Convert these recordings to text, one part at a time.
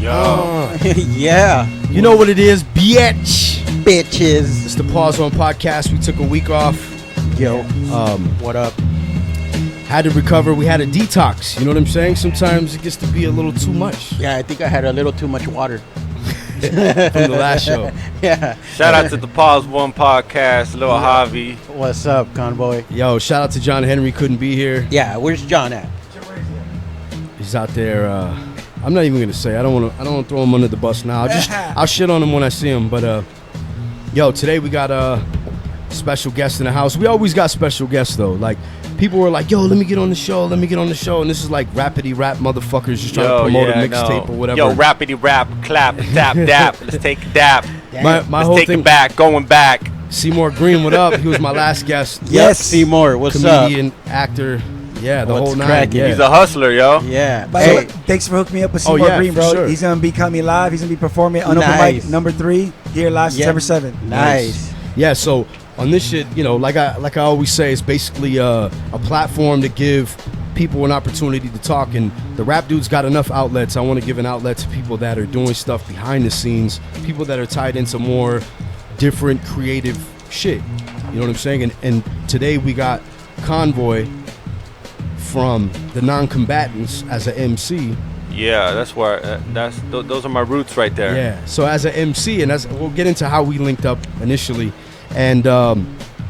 Yeah. You know what it is, bitches. Bitches. It's the Pawz on podcast. We took a week off. Yo. What up? Had to recover. We had a detox. You know what I'm saying? Sometimes it gets to be a little too much. Yeah, I think I had a little too much water. From the last show. Yeah. Shout out to the Pawz One podcast, Lil Javi. What's up, Convoy? Yo, shout out to John Henry. Couldn't be here. Yeah, where's John at? He's out there. I'm not even gonna say. I don't want to throw him under the bus now. I'll shit on him when I see him. But yo, today we got a special guest in the house. We always got special guests though. Like people were like, "Yo, let me get on the show. Let me get on the show." And this is like rapidy rap motherfuckers just trying to promote a mixtape or whatever. Yo, rapidy rap, clap, dap, dap. Let's take a dap. My Let's whole take thing. it back, going back. Seymour Green, what up? He was my last guest. Yes, Seymour. What's Comedian, actor. Yeah, the What's whole nine. cracking? Yeah. He's a hustler, yo. up? Yeah. By the way, thanks for hooking me up with Seymour Green, for bro. sure. He's gonna be coming live. He's gonna be performing on Nice. Open Mic #3 here live September 7th. Nice. Yeah, so on this shit, you know, like I always say, it's basically a platform to give people an opportunity to talk. And the rap dude's got enough outlets. I want to give an outlet to people that are doing stuff behind the scenes, people that are tied into more different creative shit. You know what I'm saying? And today we got Convoy from the non-combatants as an MC. Yeah, that's where those are my roots right there. Yeah. So as an MC, and we'll get into how we linked up initially, and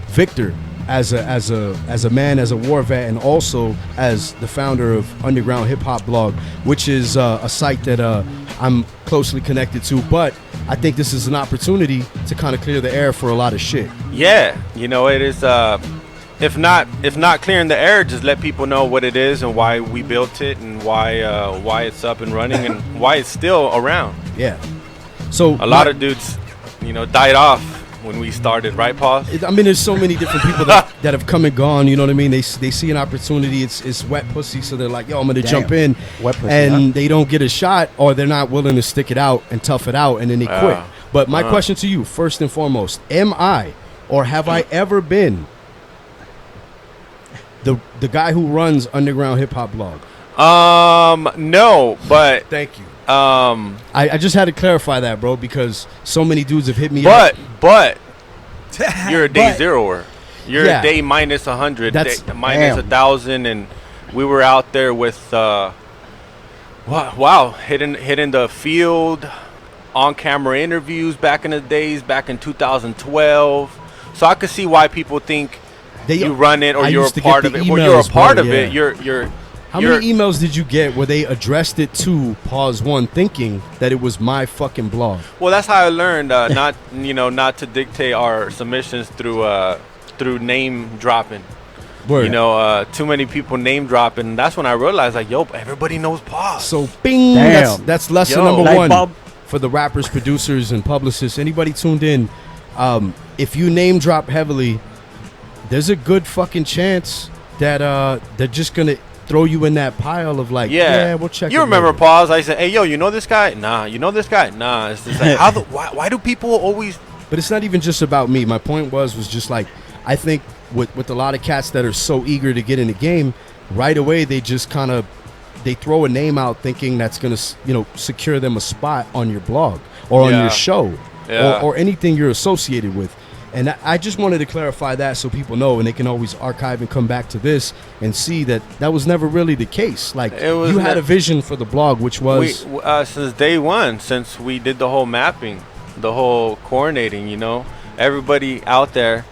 Victor as a man, as a war vet, and also as the founder of Underground Hip Hop Blog, which is a site that I'm closely connected to. But I think this is an opportunity to kind of clear the air for a lot of shit. Yeah, you know, it is. If not clearing the air, just let people know what it is and why we built it and why it's up and running and why it's still around. Yeah. So A lot of dudes, you know, died off when we started, right, Pawz? I mean, there's so many different people that have come and gone. You know what I mean? They see an opportunity. It's wet pussy, so they're like, "Yo, I'm gonna jump in," Wet pussy, and they don't get a shot, or they're not willing to stick it out and tough it out, and then they quit. But my question to you, first and foremost, am I, or have I ever been the guy who runs Underground Hip Hop Blog? No, but Thank you. I just had to clarify that, bro, because so many dudes have hit me up. But you're a day zeroer. You're Yeah. a day minus 100, That's- minus 1,000, and we were out there with hitting the field, on camera interviews back in the days, back in 2012. So I could see why people think you run it or I you're used a to get part the of it. Well, you're a emails, part bro, of it. yeah. How many emails did you get where they addressed it to Pawz One, thinking that it was my fucking blog? Well, that's how I learned not to dictate our submissions through name dropping. Word. You know, too many people name dropping. That's when I realized, like, yo, everybody knows Pawz. So, bing. Damn. That's lesson Yo. number Light one bulb. for the rappers, producers, and publicists. Anybody tuned in, if you name drop heavily, there's a good fucking chance that they're just gonna throw you in that pile of like, yeah, we'll check. You it remember later. Pawz? I said, hey, yo, you know this guy? Nah. You know this guy? Nah. It's just like, why do people always? But it's not even just about me. My point was just like, I think with a lot of cats that are so eager to get in the game, right away they just kind of they throw a name out thinking that's gonna secure them a spot on your blog or on your show or anything you're associated with. And I just wanted to clarify that so people know, and they can always archive and come back to this and see that was never really the case. Like, you had a vision for the blog, which was since day one, since we did the whole mapping, the whole coordinating. You know, everybody out there,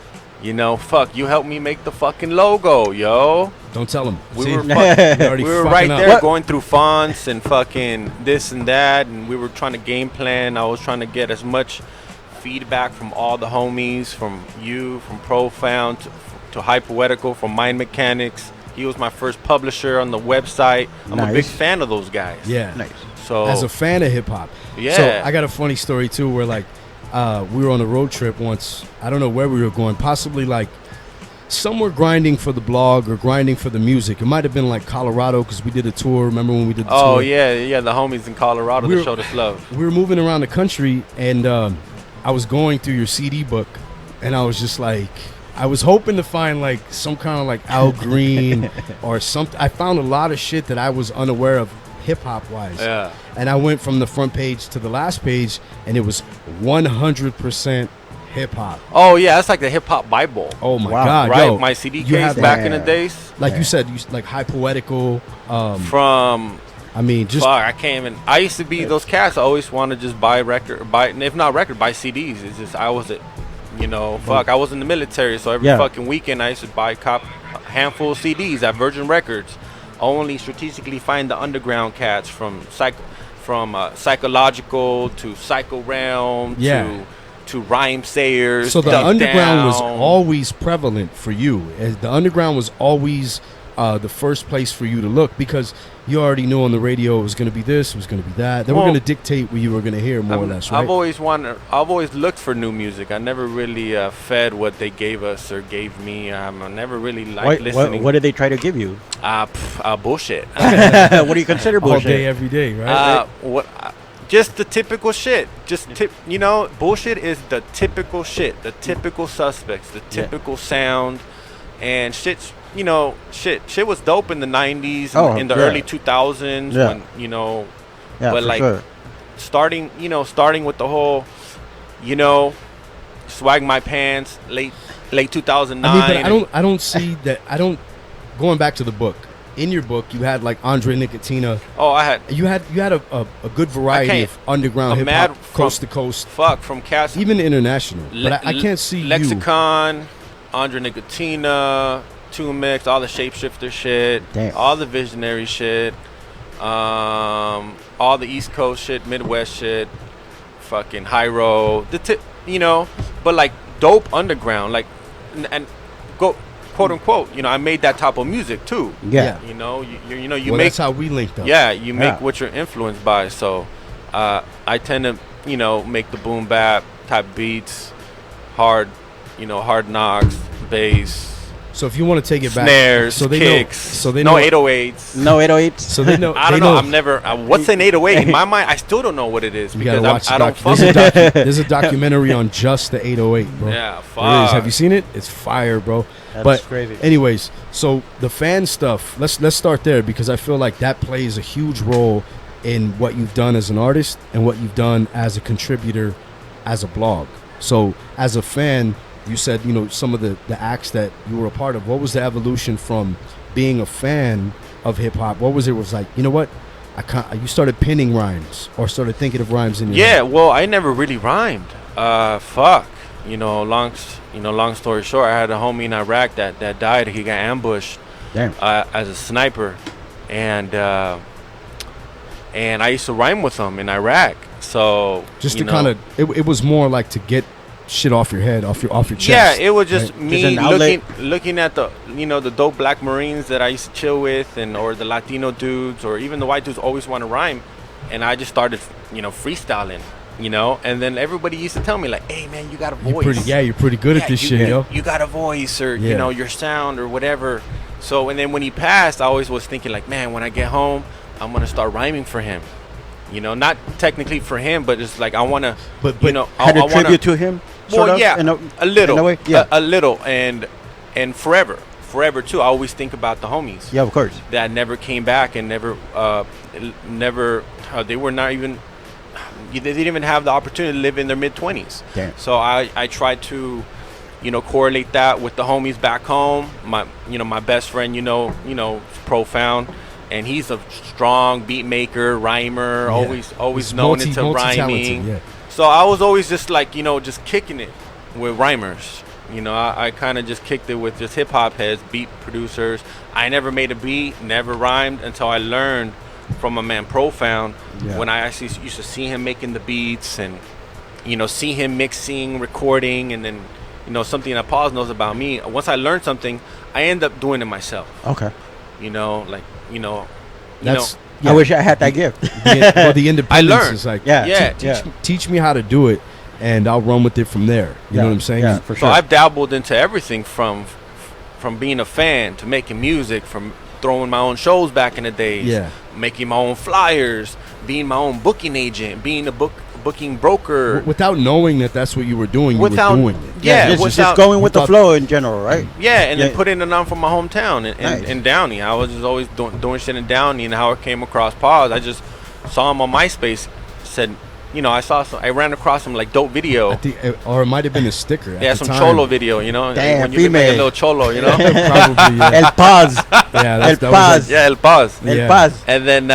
you know, fuck, you helped me make the fucking logo, yo. Don't tell them. We were right right there going through fonts and fucking this and that, and we were trying to game plan. I was trying to get as much feedback from all the homies, from you, from Profound to Hypoetical, from Mind Mechanics. He was my first publisher on the website. I'm a big fan of those guys. Yeah. Nice. So as a fan of hip hop. Yeah. So I got a funny story too, where like we were on a road trip once. I don't know where we were going. Possibly like somewhere grinding for the blog or grinding for the music. It might have been like Colorado because we did a tour. Remember when we did the tour? Oh yeah, the homies in Colorado that showed us love. We were moving around the country, and I was going through your CD book, and I was just like, I was hoping to find like some kind of like Al Green or something. I found a lot of shit that I was unaware of. hip hop wise. Yeah. And I went from the front page to the last page, and it was 100% hip hop. Oh yeah, that's like the hip hop Bible. Oh my Wow. God, Right, yo, my CD you case have back that- in the days. like you said, like high poetical. From I mean, just fuck, I can't even. I used to be those cats. I always want to just buy if not record, buy CDs. It's just I was I was in the military, so every fucking weekend I used to buy a handful of CDs at Virgin Records. Only strategically find the underground cats from psychological to Psycho Realm to Rhyme Sayers. so the Duck underground was Down. always prevalent for you. As the underground was always the first place for you to look, because you already knew on the radio it was going to be this, it was going to be that. They were Well, going to dictate what you were going to hear, more or less, right? I've always looked for new music. I never really fed what they gave us or gave me. I never really liked listening. What did they try to give you? Bullshit. What do you consider All bullshit? day, every day, right? Just the typical shit. Bullshit is the typical shit. The typical suspects. The typical sound, and shit's. Shit was dope in the 90s, in the early 2000s, when, but like starting with the whole, swag my pants, late 2009. I mean, but I don't see that. Going back to the book. In your book, you had like Andre Nicotina. Oh, I had. You had a good variety of underground hip hop, coast to coast. From cast. Even international. But I can't see Lexicon, Andre Nicotina, Two Mix, all the shapeshifter shit, all the visionary shit, all the East Coast shit, Midwest shit, fucking Hyro, but like dope underground, like and go quote unquote, I made that type of music too. Yeah. You well, make that's how we linked up. Yeah, you make what you're influenced by. So I tend to make the boom bap type beats, hard knocks, bass. So if you want to take it back, snares, so they kicks, know, no 808s. No 808s. So they know. I don't know. I've never. What's an 808? In my mind, I still don't know what it is because I don't fuck with it. There's a documentary on just the 808, bro. Yeah, fuck. It is. Have you seen it? It's fire, bro. That's crazy. Anyways, so the fan stuff. Let's start there, because I feel like that plays a huge role in what you've done as an artist and what you've done as a contributor, as a blog. So as a fan, you said, some of the acts that you were a part of. What was the evolution from being a fan of hip hop? What was it? Was like, you know what? You started pinning rhymes or started thinking of rhymes in your head. Well, I never really rhymed. Fuck. Long story short, I had a homie in Iraq that died. He got ambushed as a sniper, and I used to rhyme with him in Iraq. So just to kind of, it was more like to get shit off your head, off your chest. Yeah, it was just right? me looking at the dope black Marines that I used to chill with, or the Latino dudes, or even the white dudes always want to rhyme, and I just started freestyling, and then everybody used to tell me like, hey man, you got a voice. You're pretty good at this shit, yo. You got a voice, or your sound or whatever. So, and then when he passed, I always was thinking like, man, when I get home, I'm gonna start rhyming for him. Not technically for him, but just like I want to, had a tribute to him. Well, yeah, a little, in a way, yeah. a little, and forever too. I always think about the homies. Yeah, of course. That never came back and never. They were not even. They didn't even have the opportunity to live in their mid-20s. Damn. So I tried to, correlate that with the homies back home. My best friend, Profound, and he's a strong beat maker, rhymer, always known into rhyming. Yeah. So I was always just like, just kicking it with rhymers. I kind of just kicked it with just hip hop heads, beat producers. I never made a beat, never rhymed until I learned from a man Profound when I actually used to see him making the beats and, see him mixing, recording, and then, something that Pawz knows about me. Once I learned something, I end up doing it myself. Okay. Yeah. I wish I had that gift. The independence I learned. is like, teach me how to do it, and I'll run with it from there. You know what I'm saying? Yeah, for sure. So I've dabbled into everything from being a fan to making music, from throwing my own shows back in the days, making my own flyers, being my own booking agent, being a booking broker. Without knowing that that's what you were doing, Without- you were doing it. Yeah, just going with the without- flow in general, right? Yeah, and then Yeah. putting it on from my hometown Nice. in Downey. I was just always doing shit in Downey, and how I came across Pawz. I just saw him on MySpace. Said, I ran across him like dope video. I think, or it might have been a sticker. Yeah, at the some time. cholo video, Damn, when you can make a female. little cholo, Probably, yeah. El Pawz. Yeah, El that was Pawz. Yeah, El Pawz. El Yeah. Pawz. And then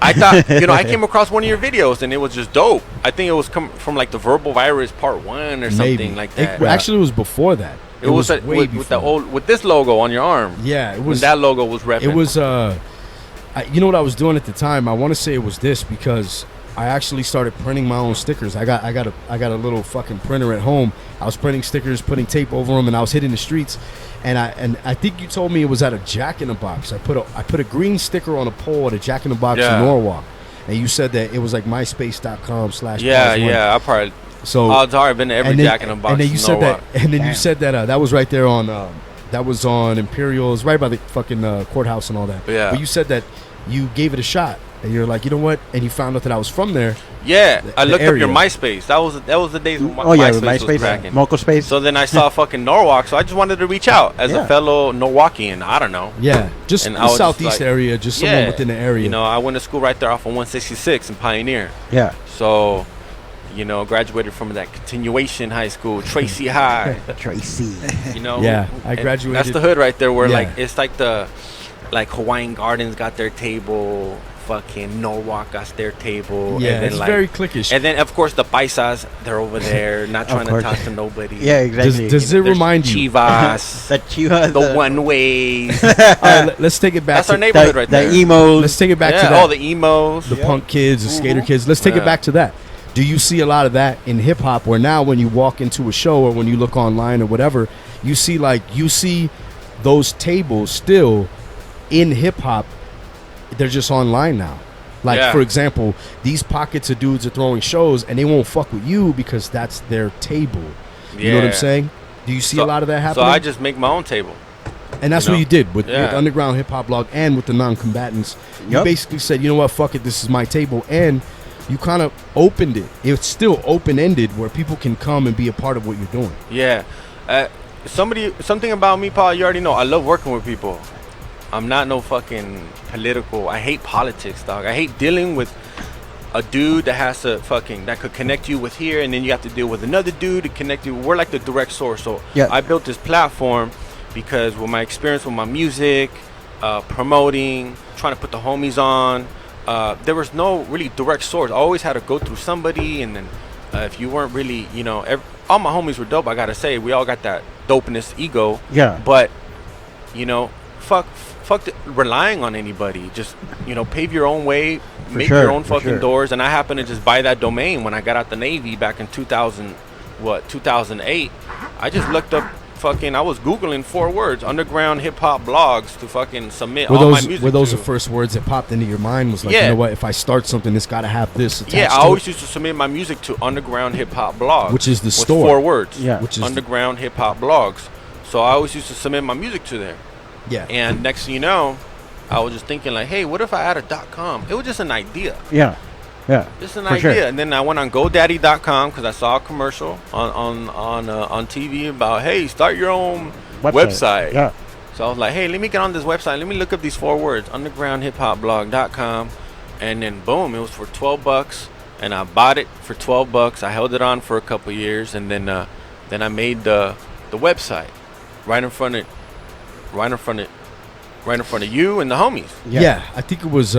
I thought, I came across one of your videos and it was just dope. I think it was from like the Verbal Virus Part 1 or something maybe like that. Actually, it was before that. It was way with the before. with this logo on your arm. Yeah, it When was. that logo was repping. It was. You know what I was doing at the time? I want to say it was this because I actually started printing my own stickers. I got a little fucking printer at home. I was printing stickers, putting tape over them, and I was hitting the streets. And I think you told me it was at a Jack in the Box. I put a green sticker on a pole at a Jack in the Box Yeah. in Norwalk, and you said that it was like myspace.com/. Yeah. I probably. So Odds are I've been to every and then, Jack in the Box. and then you in said that, Norwalk. and then you Damn. said that that was right there on that was on Imperial. It was right by the fucking courthouse and all that. Yeah. But you said that you gave it a shot, and you're like, you know what? And you found out that I was from there. Yeah, I the looked up your area. MySpace. That was the days when Oh yeah, with MySpace was MySpace, cracking. Moco Space. So then I saw fucking Norwalk, so I just wanted to reach out as Yeah. a fellow Norwalkian. I don't know. Yeah, just And the I was just southeast like- area, just someone within the area. I went to school right there off of 166 in Pioneer. Yeah. So, graduated from that continuation high school, Tracy High. Tracy. Yeah, I And graduated- That's the hood right there, where Yeah. it's like Hawaiian Gardens got their table, fucking Norwalk got their table. Yeah, and then it's very cliquish. And then of course the paisas, they're over there, not trying to course. talk to nobody. Yeah, exactly. Does it There's remind you? Chivas, the Chivas, the one ways. All right, let's take it back. That's our to neighborhood right the there. emos. Let's take it back Yeah, to that. all the emos. The punk kids, the skater kids. Let's take Yeah. it back to that. Do you see a lot of that in hip hop? Where now, when you walk into a show or when you look online or whatever, you see those tables still in hip hop. They're just online now. Like Yeah. for example, these pockets of dudes are throwing shows and they won't fuck with you because that's their table. You know what I'm Yeah. saying? Do you see a lot of that So happening? I just make my own table. And that's You what know? you did with Yeah. Underground Hip Hop Blog and with the non-combatants. You Yup. basically said, you know what, fuck it, this is my table. And you kind of opened it. It's still open-ended where people can come and be a part of what you're doing. Yeah. Something about me, Paul, you already know. I love working with people. I'm not no fucking political. I hate politics, dog. I hate dealing with a dude that has to that could connect you with here, and then you have to deal with another dude to connect you. We're like the direct source. So Yeah. I built this platform because with my experience with my music, promoting, trying to put the homies on, there was no really direct source. I always had to go through somebody, and then if you weren't really, all my homies were dope. I gotta say, we all got that dopeness ego. Yeah. But fuck relying on anybody. Just pave your own way, make sure, your own for fucking sure. doors. And I happened to just buy that domain when I got out the Navy back in 2008. I just looked up I was Googling 4 words, underground hip hop blogs, to fucking submit all my music. Were those to. the first words that popped into your mind? Was like, Yeah. you know what, if I start something, it's got to have this attached Yeah, I to always it. used to submit my music to underground hip hop blogs, Which is the with store. 4 words. Yeah. Which is underground hip hop blogs. So I always used to submit my music to there. yeah. And next thing you know, I was just thinking like, hey, what if I add a .com? It was just an idea. Yeah. Yeah. Just an For idea. sure. And then I went on GoDaddy.com because I saw a commercial on TV about, hey, start your own website. Yeah. So I was like, hey, let me get on this website. Let me look up these 4 words, undergroundhiphopblog.com. And then boom, it was for $12. And I bought it for $12. I held it on for a couple years, and then I made the website right in front of you and the homies. Yeah, I think it was.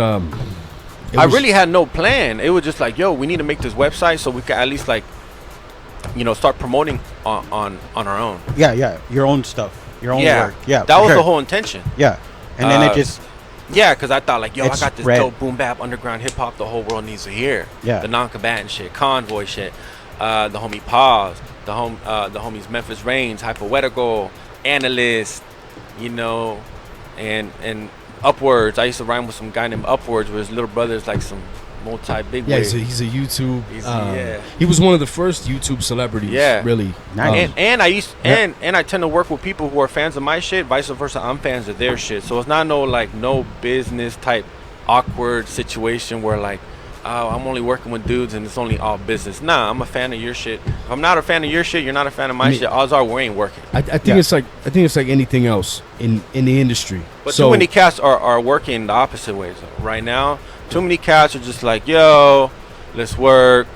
I really had no plan. It was just like, yo, we need to make this website so we can at least start promoting on our own. Yeah. Your own stuff. Your own work. Yeah. that for was sure. the whole intention. Yeah. And then it just. Yeah, because I thought like, yo, I It's got this spread. dope boom bap underground hip hop the whole world needs to hear. Yeah. The non-combatant shit, Convoy shit, the homie Pawz, the homies Memphis Reigns, Hypoetical, Analyst, and Upwards. I used to rhyme with some guy named Upwards, where his little brother's like some multi-big Yeah, wig. he's a YouTube. Yeah. He was one of the first YouTube celebrities. Yeah. Really. Nice. And I tend to work with people who are fans of my shit. Vice versa, I'm fans of their shit. So it's not no business type awkward situation where like oh, I'm only working with dudes and it's only all business. Nah, I'm a fan of your shit. If I'm not a fan of your shit, you're not a fan of my shit. Odds are we ain't working. I think it's like anything else in the industry. But too many cats are working the opposite ways right now. Too many cats are just like, yo, let's work.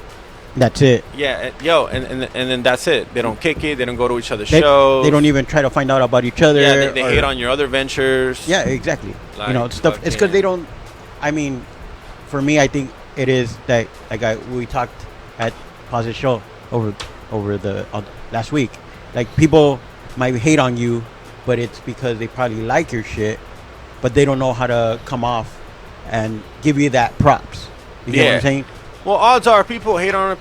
That's it. Yeah, and then that's it. They don't kick it. They don't go to each other's shows. They don't even try to find out about each other. Yeah, they hate on your other ventures. Yeah, exactly. Like, you know, stuff. It's because they don't. I mean, for me, I think it is that we talked at Pawz's show over the last week. Like, people might hate on you, but it's because they probably like your shit, but they don't know how to come off and give you that props. You get what I'm saying? Well, odds are people hate on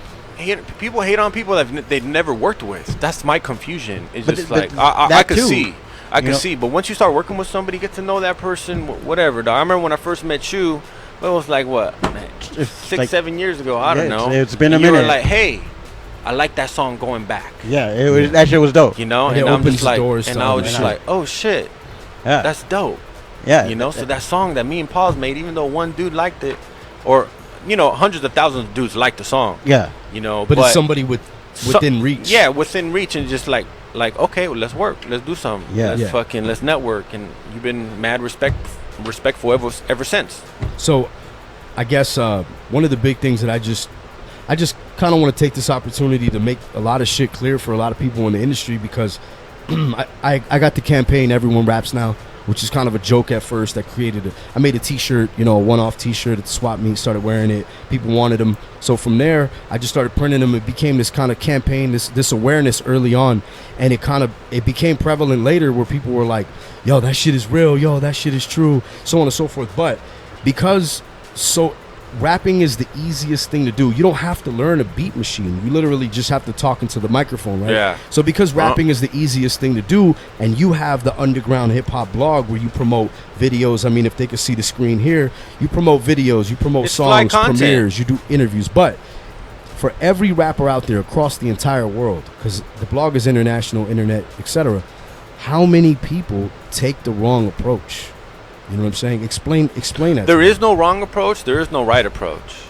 people that they've never worked with. That's my confusion. It's just like I could see. I can see, but once you start working with somebody, get to know that person, whatever. Dog. I remember when I first met you. It was like what, man, 6-7 years ago. I don't know. It's been a minute. You were like, hey, I like that song going back. Yeah, it was that shit was dope. You know, and I'm just like, and I was just like, oh shit, that's dope. Yeah, you know, so that song that me and Pawz made, even though one dude liked it, or hundreds of thousands of dudes liked the song. Yeah, you know, but it's somebody within reach. Yeah, within reach, and just like okay, well, let's work, let's do something. Yeah, let's network, and you've been mad respectful ever since. So I guess one of the big things that I just kind of want to take this opportunity to make a lot of shit clear for a lot of people in the industry, because I got the campaign Everyone Raps Now, which is kind of a joke at first. I made a t-shirt, a one-off t-shirt at the swap meet, started wearing it. People wanted them. So from there, I just started printing them. It became this kind of campaign, this awareness early on. And it became prevalent later where people were like, yo, that shit is real. Yo, that shit is true. So on and so forth. But because rapping is the easiest thing to do. You don't have to learn a beat machine. You literally just have to talk into the microphone, right? Yeah. So because rapping is the easiest thing to do, and you have the underground hip hop blog where you promote videos. I mean, if they could see the screen here, you promote videos, you promote songs, premieres, you do interviews. But for every rapper out there across the entire world, because the blog is international, internet, etc., how many people take the wrong approach? You know what I'm saying? Explain that. There is no wrong approach. There is no right approach.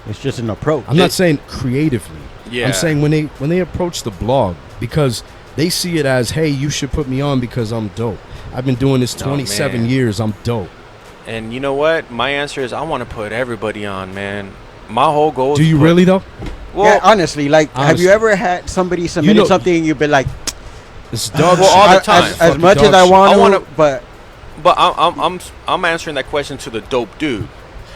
It's just an approach. I'm not saying creatively. Yeah. I'm saying when they approach the blog, because they see it as, hey, you should put me on because I'm dope. I've been doing this 27 years. I'm dope. And you know what? My answer is I want to put everybody on, man. My whole goal. Do you really though? Well, yeah, honestly, have you ever had somebody submit something and you've been like, this dog well, all the time. As much as I want to, but I'm answering that question to the dope dude.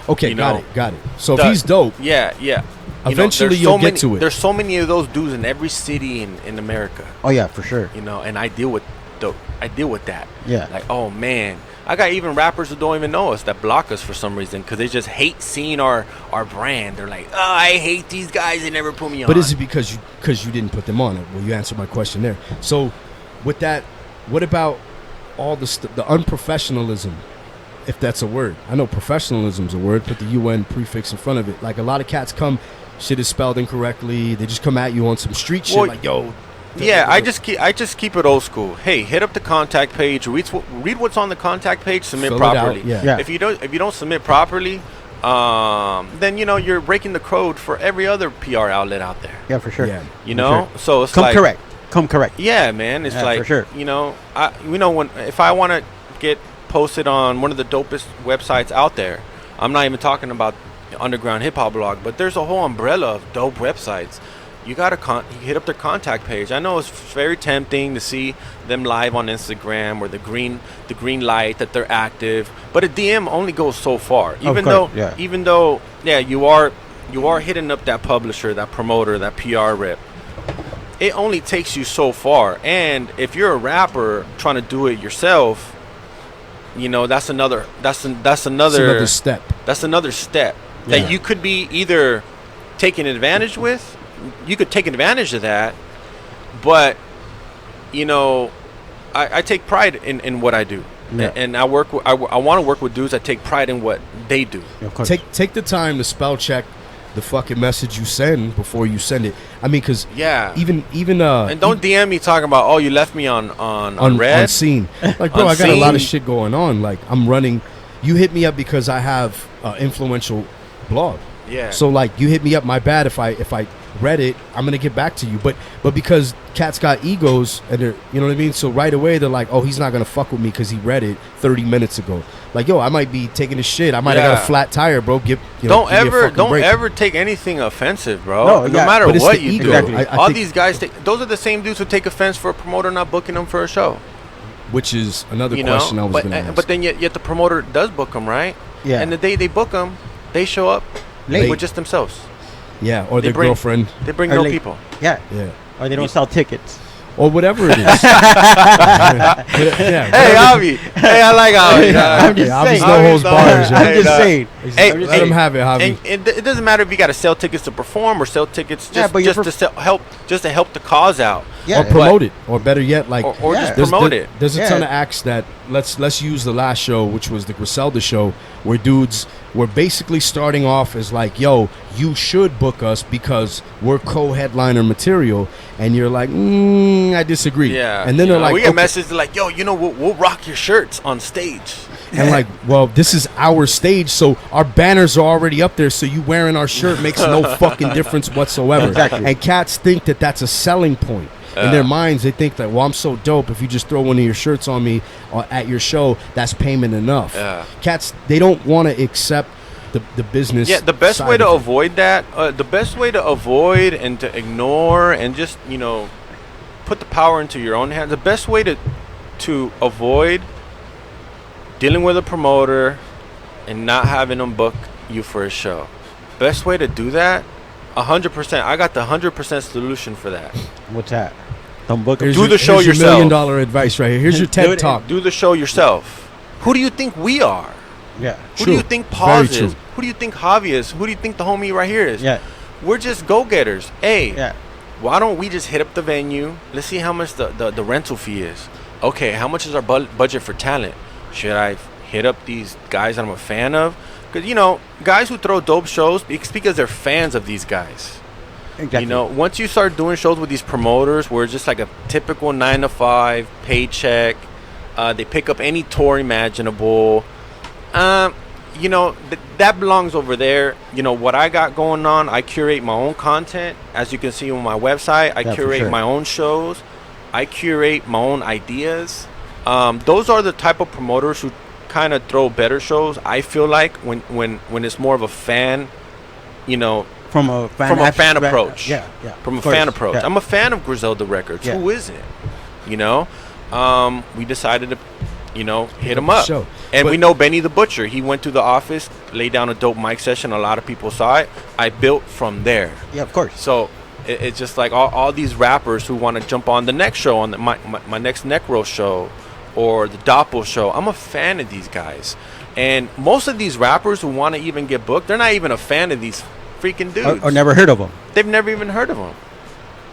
Okay, got it. So if he's dope, yeah. Eventually you'll get to it. There's so many of those dudes in every city in America. Oh yeah, for sure. And I deal with that. Yeah. Like, oh man, I got even rappers who don't even know us that block us for some reason because they just hate seeing our brand. They're like, oh, I hate these guys. They never put me on. But is it because you didn't put them on? Well, you answered my question there. So with that, what about all the unprofessionalism, if that's a word? I know professionalism's a word. Put the UN prefix in front of it. Like, a lot of cats come, shit is spelled incorrectly. They just come at you on some street shit, like, yo. Yeah, I just keep it old school. Hey, hit up the contact page. Read what's on the contact page. Submit properly. Yeah. If you don't submit properly, then you're breaking the code for every other PR outlet out there. Yeah, for sure. Yeah, so it's Come correct. Yeah, man. It's like, for sure. if I want to get posted on one of the dopest websites out there, I'm not even talking about the underground hip hop blog, but there's a whole umbrella of dope websites. You gotta hit up their contact page. I know it's very tempting to see them live on Instagram or the green light that they're active, but a DM only goes so far. Even though you are hitting up that publisher, that promoter, that PR rep. It only takes you so far. And if you're a rapper trying to do it yourself, that's another step. That's another step that you could be either taking advantage with. You could take advantage of that, but I take pride in what I do, and I work. I want to work with dudes that take pride in what they do. Take the time to spell check the fucking message you send before you send it. I mean, because even and don't DM me talking about, oh, you left me on red, on scene. Like, bro, I got a lot of shit going on. Like, I'm running. You hit me up because I have influential blog. Yeah. So like you hit me up, my bad if I read it, I'm gonna get back to you. But because cats got egos and they're, you know what I mean. So right away they're like, oh, he's not gonna fuck with me because he read it 30 minutes ago. Like, yo, I might be taking a shit. I might have got a flat tire, bro. Don't ever take anything offensive, bro. No, no matter but what you ego. do. Exactly. All these guys those are the same dudes who take offense for a promoter not booking them for a show. Which is another question I was going to ask. But then yet the promoter does book them, right? Yeah. And the day they book them, they show up Late. with just themselves. Yeah, or their girlfriend. They bring Or no late. people. Yeah. Yeah. Or they don't sell tickets. Or whatever it is. Hey, Javi. Hey, I like Javi. I'm just Javi's saying. no holds bars. I'm just saying. Hey, Let him have it, Javi. And it doesn't matter if you got to sell tickets to perform or sell tickets Yeah, but just to help the cause out. Yeah. Or promote it, or better yet, like Or Yeah. just promote it. There's a Yeah. ton of acts that let's use the last show, which was the Grizelda Show, where dudes were basically starting off as like, yo, you should book us because we're co-headliner material, and you're like, I disagree. Yeah. And then they're like, we get okay. messages like, yo, we'll rock your shirts on stage. And like, well, this is our stage, so our banners are already up there, so you wearing our shirt makes no fucking difference whatsoever. Exactly. And cats think that that's a selling point. In their minds, they think that, well, I'm so dope. If you just throw one of your shirts on me at your show, that's payment enough. Yeah. Cats, they don't want to accept the business. Yeah, the best side way to of it. avoid that, the best way to avoid and to ignore and just, put the power into your own hands, the best way to avoid dealing with a promoter and not having them book you for a show. Best way to do that, 100%. I got the 100% solution for that. What's that? Don't book them. Here's Do your- the show here's your yourself. $1 million advice right here. Here's your TED Talk. Do the show yourself. Who do you think we are? Yeah. Who do you True. think Very Pawz true. is? Who do you think Javi is? Who do you think the homie right here is? Yeah. We're just go-getters. Hey, Yeah. why don't we just hit up the venue? Let's see how much the rental fee is. Okay, how much is our budget for talent? Should I hit up these guys that I'm a fan of? Because, guys who throw dope shows, it's because they're fans of these guys. Exactly. Once you start doing shows with these promoters where it's just like a typical 9-to-5 paycheck, they pick up any tour imaginable, that belongs over there. What I got going on, I curate my own content. As you can see on my website, I Yeah, for curate sure. my own shows. I curate my own ideas. Those are the type of promoters who kind of throw better shows. I feel like when it's more of a fan, From a fan approach. Yeah. from a Of course. fan approach. Yeah. I'm a fan of Grizelda Records. Yeah. Who isn't? We decided to, hit him up. Show. And But- we know Benny the Butcher. He went to the office, laid down a dope mic session. A lot of people saw it. I built from there. Yeah, of course. So it's just like all these rappers who want to jump on the next show, on my next Necro show or the Doppel show. I'm a fan of these guys. And most of these rappers who want to even get booked, they're not even a fan of these freaking dudes. Or never heard of them. They've never even heard of them.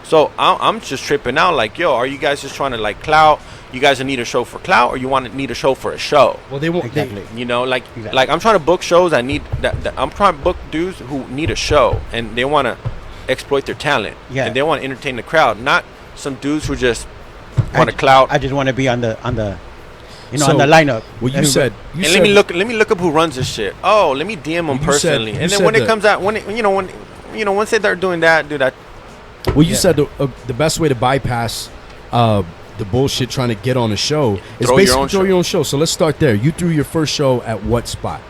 So I'm just tripping out like, yo, are you guys just trying to like clout? You guys need a show for clout, or you need a show for a show? Well, they won't. Exactly. Like I'm trying to book shows. I'm trying to book dudes who need a show and they want to exploit their talent. Yeah. And they want to entertain the crowd, not some dudes who just want to clout. I just want to be on the So, on the lineup. Well, you And- said. And let me look up who runs this shit. Oh, let me DM them You said- personally. you And then said when it that- comes out, once they start doing that, dude, Well, you Yeah. said the best way to bypass the bullshit trying to get on a show is Throw your basically own throw show. your own show. So let's start there. You threw your first show at what spot?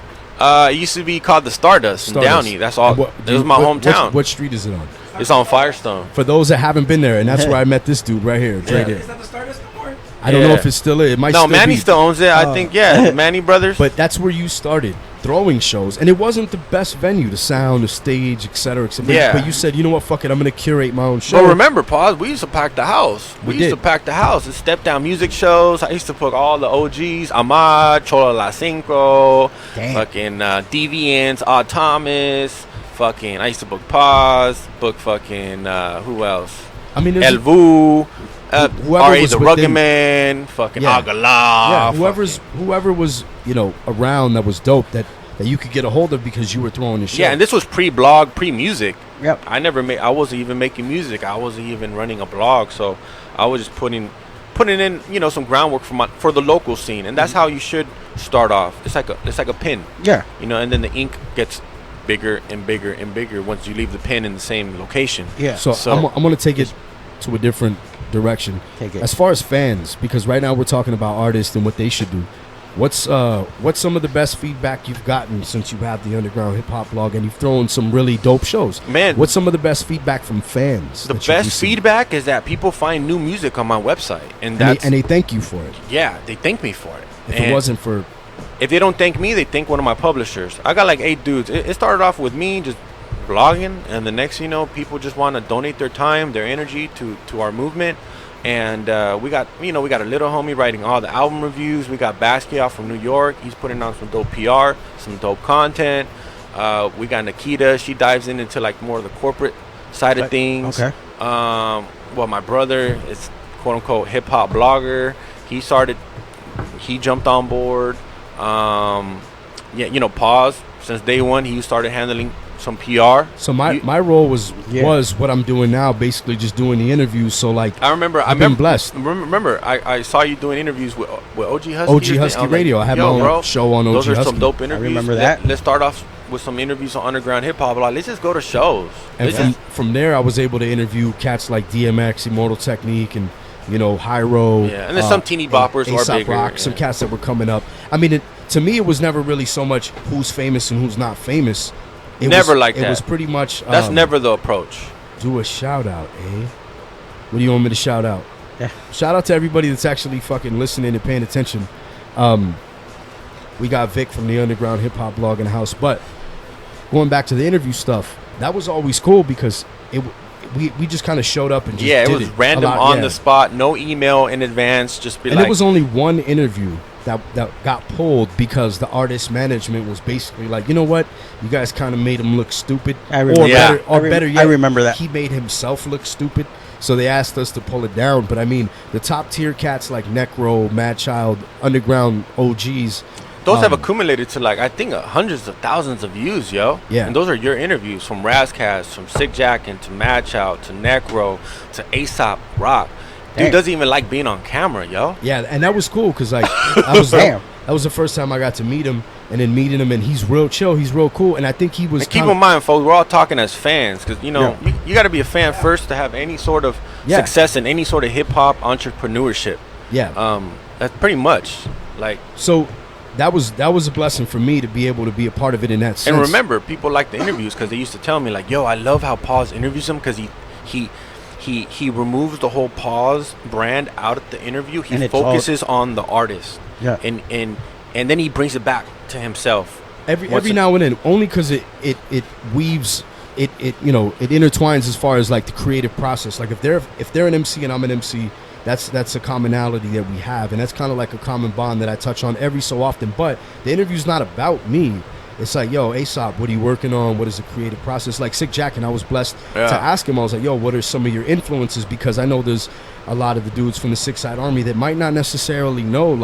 it used to be called the Stardust in Downey. That's all. And what- It was my hometown. What street is it on? It's on Firestone. For those that haven't been there, and that's where I met this dude right here, right Yeah. here. that the Stardust no more? I don't know Yeah. if it still is. It might No, still Manny be. still owns it. I think, yeah, Manny Brothers. But that's where you started throwing shows, and it wasn't the best venue, the sound, the stage, etc. Yeah. But you said, you know what, fuck it, I'm gonna curate my own show. But remember, Pawz, we used to pack the house. We used did. to pack the house. The step down music shows. I used to book all the OGs, Ahmad, Chola La Cinco, Damn. fucking Deviants, Odd Thomas, fucking. I used to book Pawz, book fucking who else? I mean, there's El Vu, whoever R.A. was the within- Rugged Man, fucking Yeah. Agala. yeah, whoever was around that was dope that you could get a hold of because you were throwing a show. Yeah, and this was pre-blog, pre-music. Yep. I wasn't even making music. I wasn't even running a blog. So I was just putting in, some groundwork for the local scene, and that's how you should start off. It's like a pin, Yeah. and then the ink gets bigger and bigger and bigger once you leave the pin in the same location. Yeah. So I'm going to take it to a different direction. Take it. As far as fans, because right now we're talking about artists and what they should do. What's some of the best feedback you've gotten since you have the Underground Hip Hop blog and you've thrown some really dope shows? Man, what's some of the best feedback from fans? The best feedback is that people find new music on my website, and they thank you for it. Yeah, they thank me for it. If they don't thank me, they thank one of my publishers. I got like 8 dudes. It started off with me just blogging, and the next, people just want to donate their time, their energy to our movement. And we got a little homie writing all the album reviews. We got Basquiat from New York. He's putting on some dope PR, some dope content. We got Nikita. She dives into like more of the corporate side of things. Okay. My brother is quote unquote hip hop blogger. He jumped on board. Pawz, since day one, he started handling some PR. So my role was what I'm doing now, basically just doing the interviews. So like I've been blessed. Remember, I saw you doing interviews with OG Husky. OG Husky Radio. I have my own show on OG Husky. Those are some dope interviews. I remember that. Let's start off with some interviews on Underground Hip Hop. Let's just go to shows. And from there, I was able to interview cats like DMX, Immortal Technique, and Hyro. Yeah, and there's some teeny boppers who are bigger. Rock, some cats that were coming up. I mean, to me, it was never really so much who's famous and who's not famous. It was pretty much. That's never the approach. Do a shout out, eh? What do you want me to shout out? Yeah. Shout out to everybody that's actually fucking listening and paying attention. We got Vic from the Underground Hip Hop blog in the house, but going back to the interview stuff, that was always cool because we just kind of showed up and just it was random on the spot, no email in advance, and it was only one interview that got pulled because the artist management was basically like, you know what, you guys kind of made him look stupid. Better yet, I remember that he made himself look stupid. So they asked us to pull it down. But I mean, the top tier cats like Necro, Mad Child, Underground OGs. Those have accumulated to I think hundreds of thousands of views, yo. Yeah. And those are your interviews from Razcast, from Sick Jack, and to Mad Child, to Necro, to Aesop Rock. Dude doesn't even like being on camera, yo. Yeah, and that was cool because that was the first time I got to meet him, and then meeting him, and he's real chill, he's real cool, and I think he was. And keep in mind, folks, we're all talking as fans because you got to be a fan first to have any sort of success in any sort of hip hop entrepreneurship. Yeah. That's pretty much so. That was a blessing for me to be able to be a part of it in that sense. And remember, people like the interviews because they used to tell me yo, I love how Pawz interviews him because he removes the whole Pawz brand out of the interview. He focuses on the artist. Yeah. And then he brings it back to himself. Every now and then, only because it weaves it intertwines as far as the creative process. Like if they're an MC and I'm an MC, that's a commonality that we have, and that's kind of like a common bond that I touch on every so often. But the interview's not about me. It's like, yo, Aesop, what are you working on? What is the creative process? Like Sick Jack, and I was blessed to ask him. I was like, yo, what are some of your influences? Because I know there's a lot of the dudes from the Six Side Army that might not necessarily know,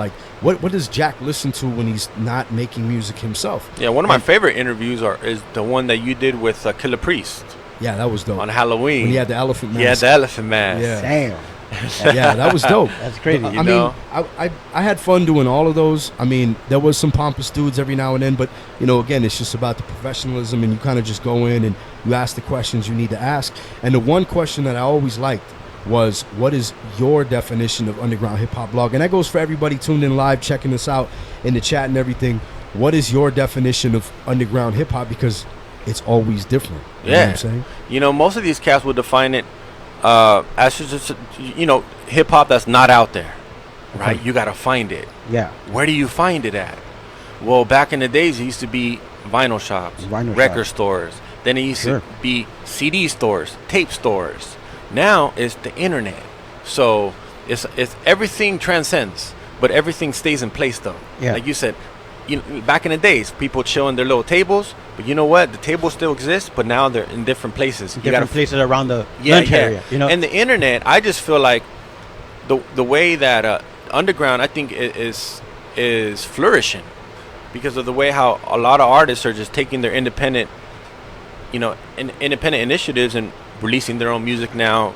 what does Jack listen to when he's not making music himself? Yeah, one of my favorite interviews is the one that you did with Killer Priest. Yeah, that was dope. On Halloween. When he had the elephant mask. Yeah, the elephant mask. Yeah. Damn. Yeah, that was dope. That's crazy. I mean, I had fun doing all of those. I mean, there was some pompous dudes every now and then, but again, it's just about the professionalism, and you kind of just go in and you ask the questions you need to ask. And the one question that I always liked was, what is your definition of underground hip hop blog? And that goes for everybody tuned in live, checking us out in the chat and everything. What is your definition of underground hip hop? Because it's always different. You know what I'm saying? Most of these cats would define it as just hip hop that's not out there, right? Okay. You gotta find it. Yeah. Where do you find it at? Well, back in the days, it used to be vinyl shops, record stores. Then it used to be CD stores, tape stores. Now it's the internet. So it's everything transcends, but everything stays in place though. Yeah. Like you said, back in the days, people chill in their little tables. But you know what? The tables still exist, but now they're in different places. Different places around the lunch area. And the internet, I just feel like the way that underground, I think, is flourishing because of the way how a lot of artists are just taking their independent initiatives and releasing their own music now.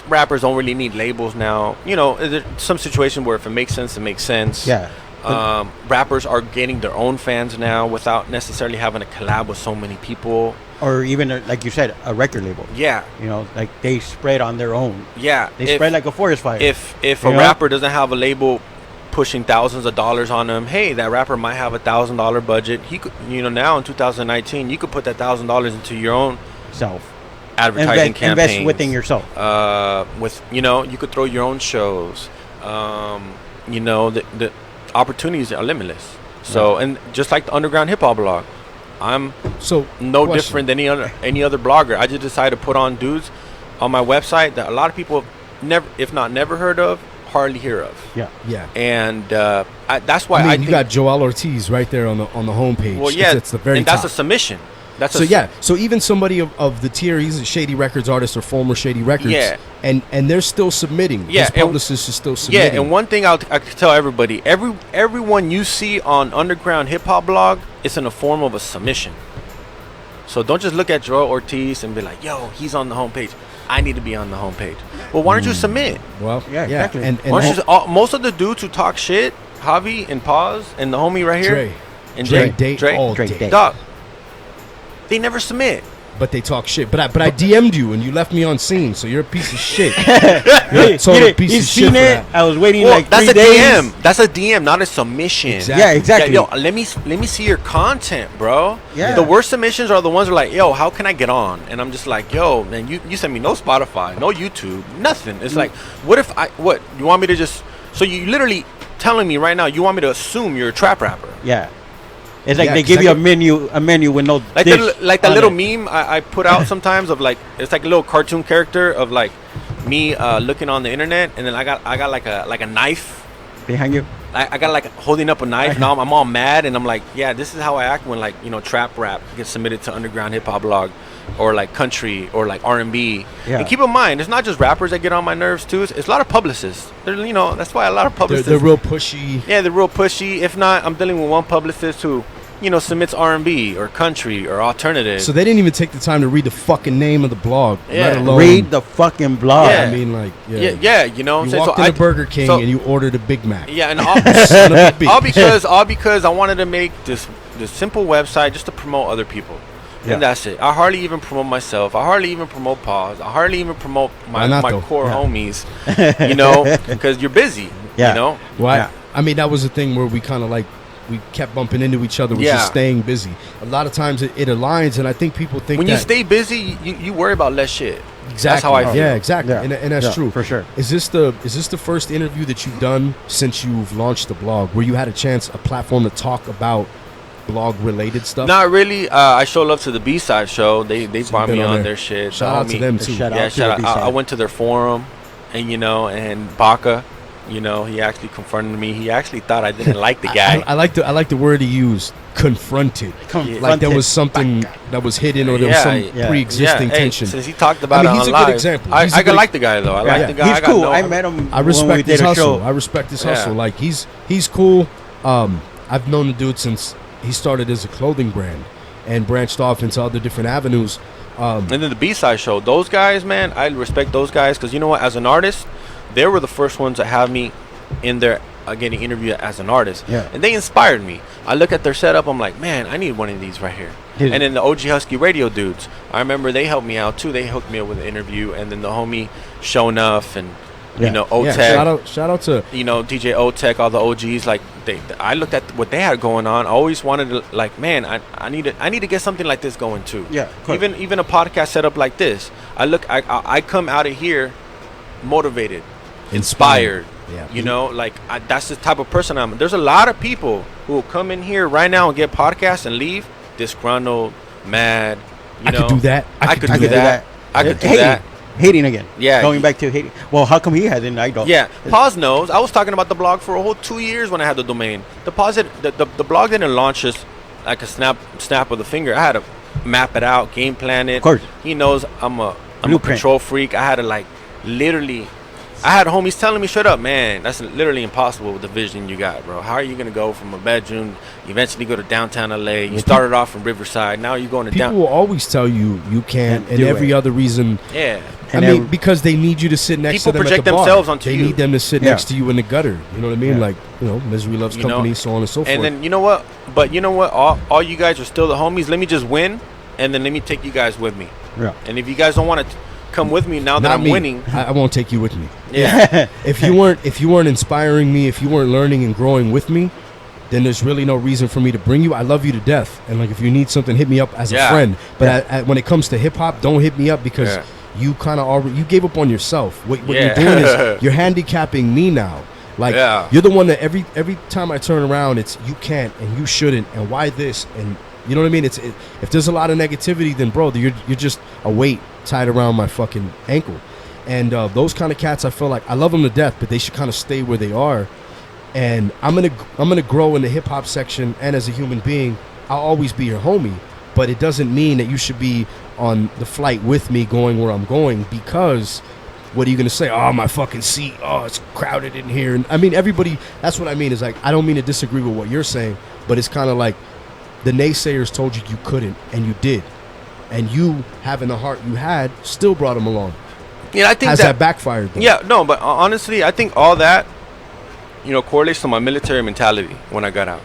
Rappers don't really need labels now. There's some situation where if it makes sense, it makes sense. Yeah. Rappers are getting their own fans now without necessarily having to collab with so many people. Or even, like you said, a record label. Yeah. You know, like they spread on their own. Yeah. They spread like a forest fire. If a rapper doesn't have a label pushing thousands of dollars on them, hey, that rapper might have $1,000 budget. He could, now in 2019, you could put that $1,000 into your own self advertising campaigns. Invest within yourself. You could throw your own shows. The opportunities are limitless. So, and just like the underground hip hop blog, I'm different than any other blogger. I just decided to put on dudes on my website that a lot of people have never heard of, hardly hear of. Yeah. And that's why I think you got Joel Ortiz right there on the homepage. Well, yeah, it's the very and that's top. a submission. So even somebody of the tier, he's a Shady Records artist or former Shady Records. Yeah. And they're still submitting. Yeah. His publicist is still submitting. Yeah, and one thing I could tell everybody, everyone you see on Underground Hip Hop Blog, it's in the form of a submission. So don't just look at Joel Ortiz and be like, yo, he's on the homepage. I need to be on the homepage. Well, why don't you submit? Well, yeah, exactly. And most of the dudes who talk shit, Javi and Pawz and the homie right here, Dre, dog, they never submit. But they talk shit. But I DM'd you and you left me on scene, so you're a piece of shit. He's seen it. I was waiting like 3 days. DM. That's a DM, not a submission. Exactly. Yeah, exactly. Yo, let me see your content, bro. Yeah. The worst submissions are the ones that are like, yo, how can I get on? And I'm just like, yo, man, you sent me no Spotify, no YouTube, nothing. It's like, what you want me to just? So you literally telling me right now you want me to assume you're a trap rapper? Yeah. It's like they give you a menu with no like dish that little meme I put out sometimes of like, it's like a little cartoon character of like me looking on the internet, and then I got like a knife behind you. I got like holding up a knife. Now I'm all mad, and I'm like, yeah, this is how I act when like trap rap gets submitted to Underground Hip Hop Blog, or like country, or like R&B. Yeah. And keep in mind, it's not just rappers that get on my nerves too. It's a lot of publicists. That's why a lot of publicists. They're real pushy. Yeah, they're real pushy. If not, I'm dealing with one publicist who submits R&B or country or alternative. So they didn't even take the time to read the fucking name of the blog. Yeah. Let alone Read the fucking blog. Yeah. I mean, like, yeah, you know what I'm You saying? walked into Burger King and you ordered a Big Mac. Yeah, and Son of a bitch. all because I wanted to make this simple website just to promote other people. Yeah. And that's it. I hardly even promote myself. I hardly even promote Pawz. I hardly even promote my core homies, because you're busy, Well, Yeah. I mean, that was the thing where we kind of like, we kept bumping into each other, was just staying busy. A lot of times it aligns, and I think people think when you stay busy, you worry about less shit. Exactly. That's how I feel. Yeah, exactly. Yeah. And that's true. For sure. Is this the first interview that you've done since you've launched the blog, where you had a platform to talk about blog related stuff? Not really. I show love to the B-Side show. They brought me on their shit. Shout out to them too. Shout Yeah, out to shout the out. B-Side. I went to their forum, and and Baca, he actually confronted me. He actually thought I didn't like the guy. I like the word he used, confronted. Like there was something that was hidden, or there was some pre-existing tension. Since he talked about it he's on a live, good example. I like the guy though. I like the guy. He's I got cool. no- I met him. I when we respect his did a hustle. show. I respect his hustle. Yeah. Like he's cool. I've known the dude since he started as a clothing brand and branched off into other different avenues. And then the B-Side show, those guys, man, I respect those guys, because you know what? As an artist, they were the first ones that have me in there getting interviewed as an artist. Yeah. And they inspired me. I look at their setup, I'm like, man, I need one of these right here. And then the OG Husky Radio dudes, I remember they helped me out too. They hooked me up with an interview, and then the homie Show Enough and O-Tech. Shout out to DJ O-Tech, all the OGs. Like I looked at what they had going on. I always wanted to, like, man, I need to get something like this going too. Yeah, even a podcast setup like this. I come out of here motivated, inspired. Yeah. That's the type of person I'm. There's a lot of people who will come in here right now and get podcasts and leave disgruntled, mad. I could do that. I could do that. I could do that. Hating again. Yeah. Going back to hating. Well, how come he hasn't? I don't. Yeah. Pawz knows. I was talking about the blog for a whole 2 years when I had the domain. The blog didn't launch just like a snap of the finger. I had to map it out, game plan it. Of course. He knows I'm a control freak. I had to literally I had homies telling me straight up, man, that's literally impossible with the vision you got, bro. How are you gonna go from a bedroom, eventually go to downtown LA? You started off from Riverside, now you're going to People will always tell you can't, and every other reason. Yeah. I mean, because they need you to sit next to them at the bar. People project themselves onto you. They need them to sit next to you in the gutter. You know what I mean? Like, misery loves company, so on and so forth. And then, you know what? But you know what? All you guys are still the homies. Let me just win, and then let me take you guys with me. Yeah. And if you guys don't want to come with me now that I'm winning, I won't take you with me. Yeah. If you weren't inspiring me, if you weren't learning and growing with me, then there's really no reason for me to bring you. I love you to death, and like if you need something, hit me up as a friend. But when it comes to hip hop, don't hit me up because you kind of already gave up on yourself. What you're doing is you're handicapping me now. Like you're the one that every time I turn around, it's you can't and you shouldn't and why this and you know what I mean. If there's a lot of negativity, then bro, you're just a weight tied around my fucking ankle. And those kind of cats, I feel like I love them to death, but they should kind of stay where they are. And I'm gonna grow in the hip hop section, and as a human being, I'll always be your homie. But it doesn't mean that you should be on the flight with me going where I'm going, because what are you going to say? Oh, my fucking seat. Oh, it's crowded in here. And I mean, everybody, that's what I mean is like, I don't mean to disagree with what you're saying, but it's kind of like the naysayers told you couldn't, and you did. And you, having the heart you had, still brought them along. Yeah, I think Has that backfired though? Yeah, no, but honestly, I think all that, correlates to my military mentality when I got out.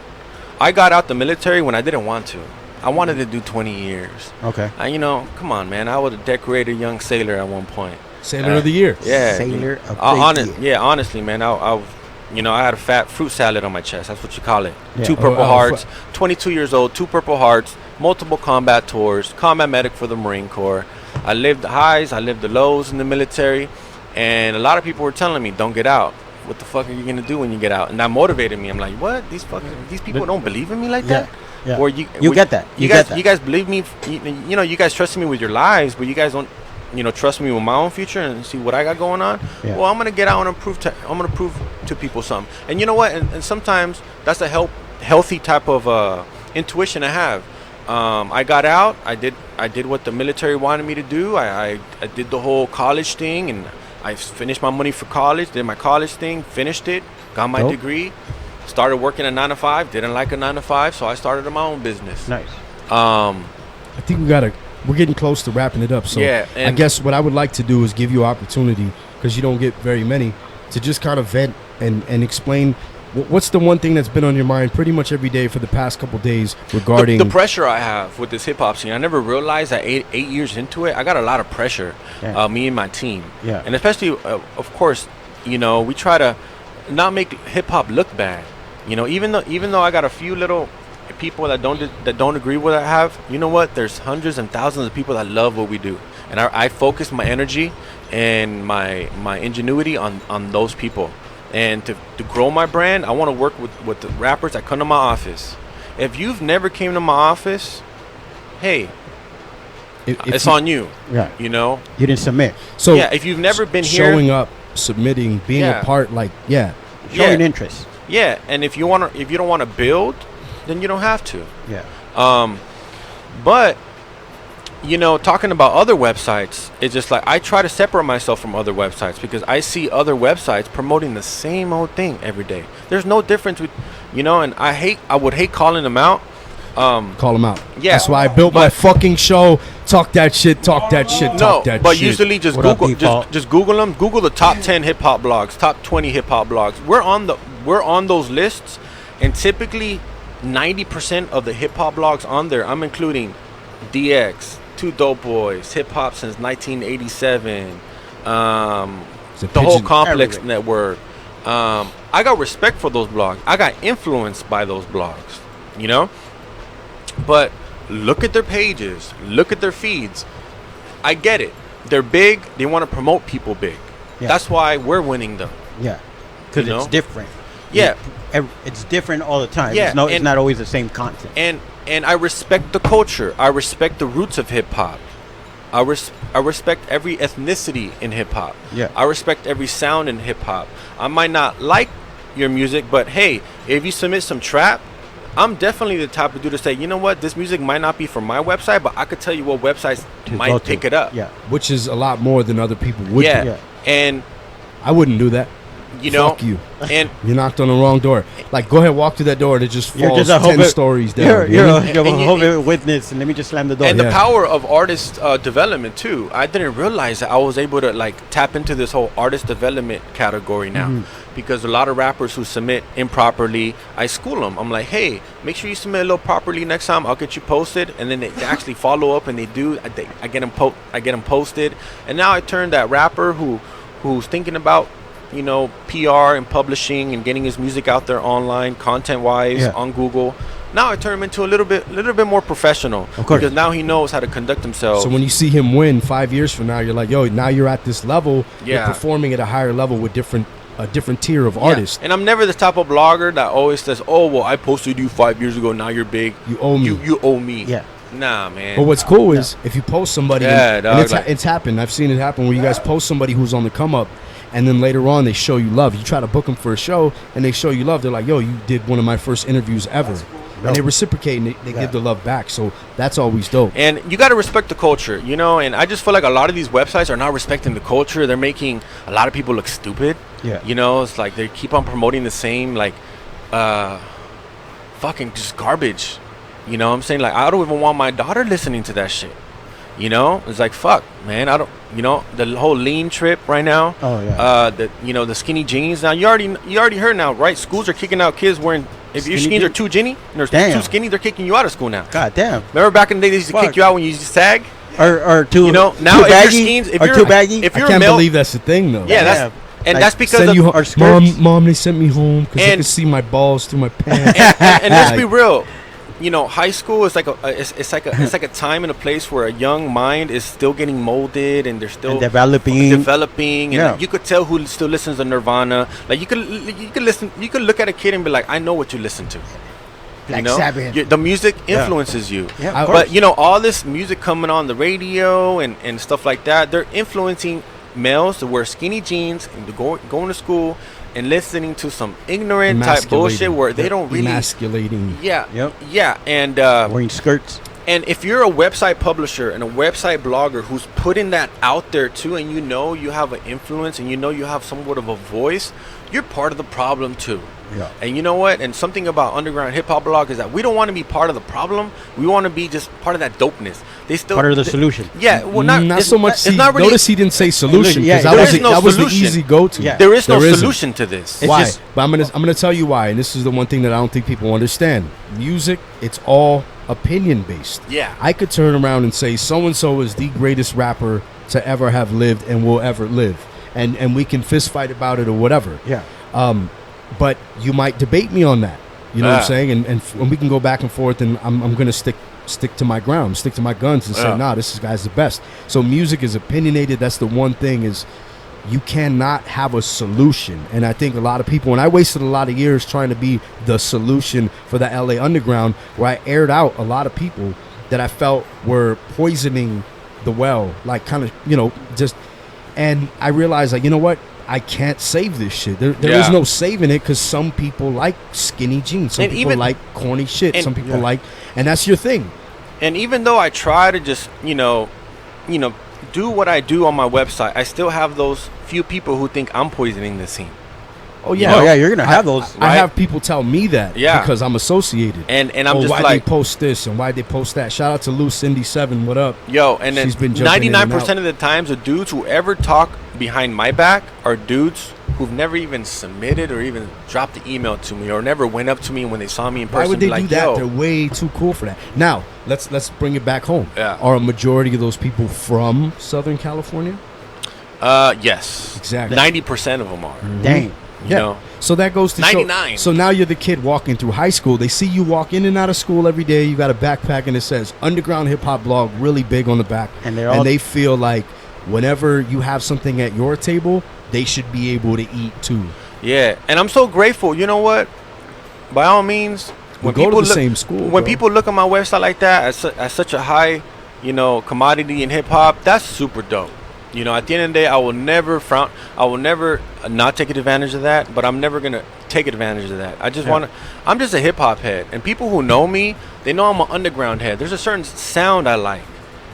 I got out the military when I didn't want to. I wanted to do 20 years. Okay. Come on, man. I was a decorated young sailor at one point. Sailor of the year. Yeah. Sailor of the year. Yeah, honestly, man. I had a fat fruit salad on my chest. That's what you call it. Yeah. 2 Purple Hearts. 22 years old, 2 Purple Hearts, multiple combat tours, combat medic for the Marine Corps. I lived the highs, I lived the lows in the military, and a lot of people were telling me, don't get out. What the fuck are you gonna do when you get out? And that motivated me. I'm like, what? These people don't believe in me like that? Yeah. Or you get that. You guys believe me. You guys trust me with your lives, but you guys don't, trust me with my own future and see what I got going on. Yeah. Well, I'm gonna get out and prove to people something. And you know what? And sometimes that's a healthy type of intuition to have. I got out. I did what the military wanted me to do. I did the whole college thing, and I finished my money for college. Did my college thing. Finished it. Got my degree. Started working a 9 to 5. Didn't like a 9 to 5, so I started my own business. Nice. I think we're getting close to wrapping it up. So I guess what I would like to do is give you opportunity, because you don't get very many, to just kind of vent and explain what's the one thing that's been on your mind pretty much every day for the past couple days regarding the pressure I have with this hip hop scene. I never realized that 8 years into it, I got a lot of pressure. Yeah. Me and my team. Yeah. And especially, of course, we try to not make hip hop look bad. Even though I got a few little people that don't agree with what I have, you know what? There's hundreds and thousands of people that love what we do, and I focus my energy and my ingenuity on those people. And to grow my brand, I want to work with the rappers that come to my office. If you've never came to my office, hey, it's on you. Yeah. You didn't submit. So yeah, if you've never been showing here, up, submitting, being a part, showing interest. Yeah, and if you don't want to build, then you don't have to. Yeah. But talking about other websites, it's just like I try to separate myself from other websites, because I see other websites promoting the same old thing every day. There's no difference with, and I would hate calling them out. Call them out. Yeah. That's why I built my fucking show. Talk that shit. Talk that shit. Talk that shit. But usually just Google them. Google the top 10 hip hop blogs, top 20 hip hop blogs. We're on those lists, and typically 90% of the hip hop blogs on there, I'm including DX, Two Dope Boys, Hip Hop Since 1987, the whole Complex everywhere. Network. I got respect for those blogs. I got influenced by those blogs, But look at their pages. Look at their feeds. I get it. They're big. They want to promote people big. Yeah. That's why we're winning them. Yeah. Because it's different. Yeah. It's different all the time. Yeah. It's not always the same content. And I respect the culture. I respect the roots of hip hop. I respect every ethnicity in hip hop. Yeah. I respect every sound in hip hop. I might not like your music, but hey, if you submit some trap, I'm definitely the type of dude to say, you know what, this music might not be for my website, but I could tell you what websites might pick it up. Yeah. Which is a lot more than other people would do. Yeah. And I wouldn't do that. You know, Fuck you. And You knocked on the wrong door. Like, go ahead, walk through that door, and it just You're falls just a 10 Hobbit- stories down. You're, you you're know? a, you're a And you- Hobbit witness, and let me just slam the door. and Yeah. the power of artist development too. I didn't realize that I was able to like tap into this whole artist development category now, because a lot of rappers who submit improperly, I school them. I'm like, hey, make sure you submit a little properly next time. I'll get you posted, and then they actually follow up, and they do. I get them posted, and now I turn that rapper who's thinking about, you know, PR and publishing and getting his music out there online, content-wise, on Google. Now I turn him into a little bit more professional. Of course. Because now he knows how to conduct himself. So when you see him win 5 years from now, you're like, yo, now you're at this level. You're Yeah. performing at a higher level with a different tier of artists. And I'm never the type of blogger that always says, oh, well, I posted you 5 years ago, now you're big. You owe me. You owe me. Yeah. Nah, man. But what's cool is if you post somebody, Yeah, dog, like- it's happened. I've seen it happen where you guys post somebody who's on the come up, and then later on they show you love. You try to book them for a show, and they show you love. They're like, yo, you did one of my first interviews ever. And they reciprocate, and they give the love back. So that's always dope. And you got to respect the culture, you know? And I just feel like a lot of these websites are not respecting the culture. They're making a lot of people look stupid. Yeah. You know, it's like they keep on promoting the same, like, fucking just garbage. You know what I'm saying? Like, I don't even want my daughter listening to that shit. You know? It's like, fuck, man. I don't, you know, the whole lean trip right now. Oh, yeah. The skinny jeans. Now, you already heard now, right? Schools are kicking out kids wearing, if your Skinny jeans are jeans? too skinny, or Damn. too skinny, they're kicking you out of school now. God damn. Remember back in the day, they used to Fuck. kick you out when you used to sag? Or too, You know, now too if baggy, your jeans, if or you're too baggy. if I you're can't a male, believe that's the thing, though. yeah, Yeah. and Like, that's because Send of you our home. skirts. Mom, they sent me home because they And- could see my balls through my pants. and let's be Like, real, you know, high school is like it's like a time and a place where a young mind is still getting molded, and they're still And developing. and Yeah. like, you could tell who still listens to Nirvana. Like you could look at a kid and be like, I know what you listen to. Black You know, Sabbath. The music influences you. Yeah, I- of course. But you know, all this music coming on the radio and stuff like that, they're influencing males to wear skinny jeans and to going to school and listening to some ignorant type bullshit emasculating. where they don't really. Emasculating. Yeah. Yep. Yeah. And wearing skirts. and if you're a website publisher and a website blogger who's putting that out there too, and you know you have an influence and you know you have somewhat of a voice, you're part of the problem too. Yeah. And you know what? And something about underground hip hop blog is that we don't want to be part of the problem. We want to be just part of that dopeness. They still Part of the solution. Yeah, well, not Not it's so much. It's See, not really. notice he didn't say solution Yeah, because there that was is the, no that was the solution. easy go-to. Yeah. There is no There isn't. solution to this. It's Why? just- But I'm gonna tell you why, and this is the one thing that I don't think people understand. Music, it's all opinion based. Yeah. I could turn around and say so and so is the greatest rapper to ever have lived and will ever live, and we can fist fight about it or whatever. Yeah. But you might debate me on that. You know what I'm Yeah. saying? And we can go back and forth, and I'm gonna stick to my ground, stick to my guns, and say, Yeah. nah, this guy's the best. So music is opinionated. That's the one thing is you cannot have a solution. And I think a lot of people, and I wasted a lot of years trying to be the solution for the LA Underground, where I aired out a lot of people that I felt were poisoning the well, like kind of, you know, just, and I realized, like, you know what? I can't save this shit. There is Yeah. no saving it because some people like skinny jeans. Some And people even- like corny shit. and- Some people Yeah. like, and that's your thing. And even though I try to just, you know, do what I do on my website, I still have those few people who think I'm poisoning the scene. Oh yeah, Oh, yeah, you're gonna have those. I right? have people tell me that Yeah. because I'm associated. And I'm just why like, they post this and why they post that. Shout out to Lou Cindy 7. What up? yo, and then She's been jumping in and 99% of the times, the dudes who ever talk behind my back are dudes who've never even submitted or even dropped the email to me or never went up to me when they saw me in person. Why would they be like, do that? Yo, They're way too cool for that. Now let's bring it back home. Yeah. Are a majority of those people from Southern California? yes, Exactly. 90% of them are. Dang. You know, So that goes to 99. show. So now you're the kid walking through high school. They see you walk in and out of school every day. You got a backpack and it says Underground Hip Hop Blog really big on the back. And they're all- they feel like whenever you have something at your table, they should be able to eat too. yeah, and I'm so grateful. You know what? By all means, We go to the same school, when bro. people look at my website like that as such a high, you know, commodity in hip hop, that's super dope. You know, at the end of the day, I will never frown. I will never not take advantage of that. But I'm never gonna take advantage of that. I just want to. I'm just a hip hop head, and people who know me, they know I'm an underground head. There's a certain sound I like.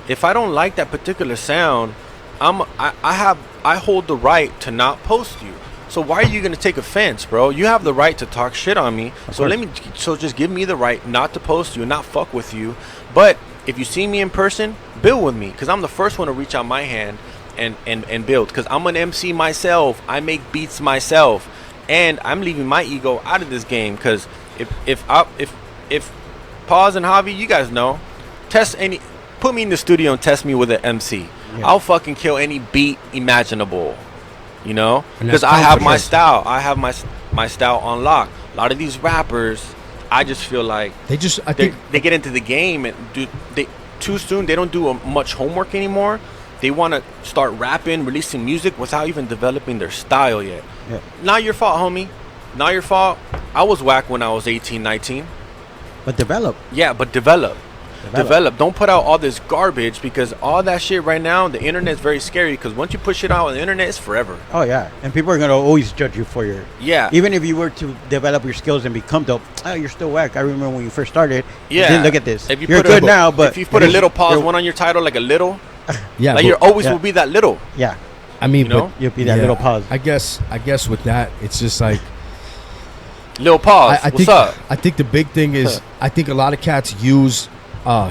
If I don't like that particular sound, I hold the right to not post you. So why are you gonna take offense, bro? You have the right to talk shit on me. So just give me the right not to post you and not fuck with you. But if you see me in person, build with me, because I'm the first one to reach out my hand and build. Because I'm an MC myself. I make beats myself, and I'm leaving my ego out of this game. Because if Pawz and Javi, you guys know, put me in the studio and test me with an MC. Yeah. I'll fucking kill any beat imaginable. You know, because I have my style. I have my style on lock. A lot of these rappers, I just feel like they get into the game and too soon. They don't do much homework anymore. They want to start rapping, releasing music without even developing their style yet. Yeah. Not your fault, homie. Not your fault. I was whack when I was 18, 19. But develop. Yeah, but develop. Don't put out all this garbage, because all that shit right now, the internet's very scary, because once you push it out on the internet, it's forever. Oh yeah, and people are gonna always judge you for your even if you were to develop your skills and become dope. Oh, you're still whack. I remember when you first started. Yeah, look at this. If you're good now, but if you put a little Pawz one on your title, like a little, yeah, like you're always will be that little. Yeah, I mean, you'll be that little Pawz. I guess with that, it's just like little Pawz. What's up? I think the big thing is I think a lot of cats use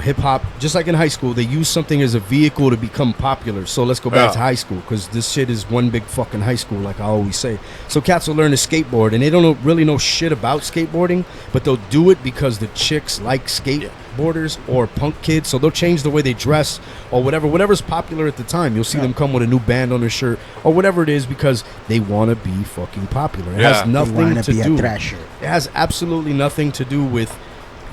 hip hop, just like in high school, they use something as a vehicle to become popular. So let's go back to high school, because this shit is one big fucking high school, like I always say. So cats will learn to skateboard, and they don't really know shit about skateboarding, but they'll do it because the chicks like skateboarders or punk kids. So they'll change the way they dress or whatever's popular at the time. You'll see them come with a new band on their shirt or whatever it is, because they want to be fucking popular. It has nothing to do. It has absolutely nothing to do with,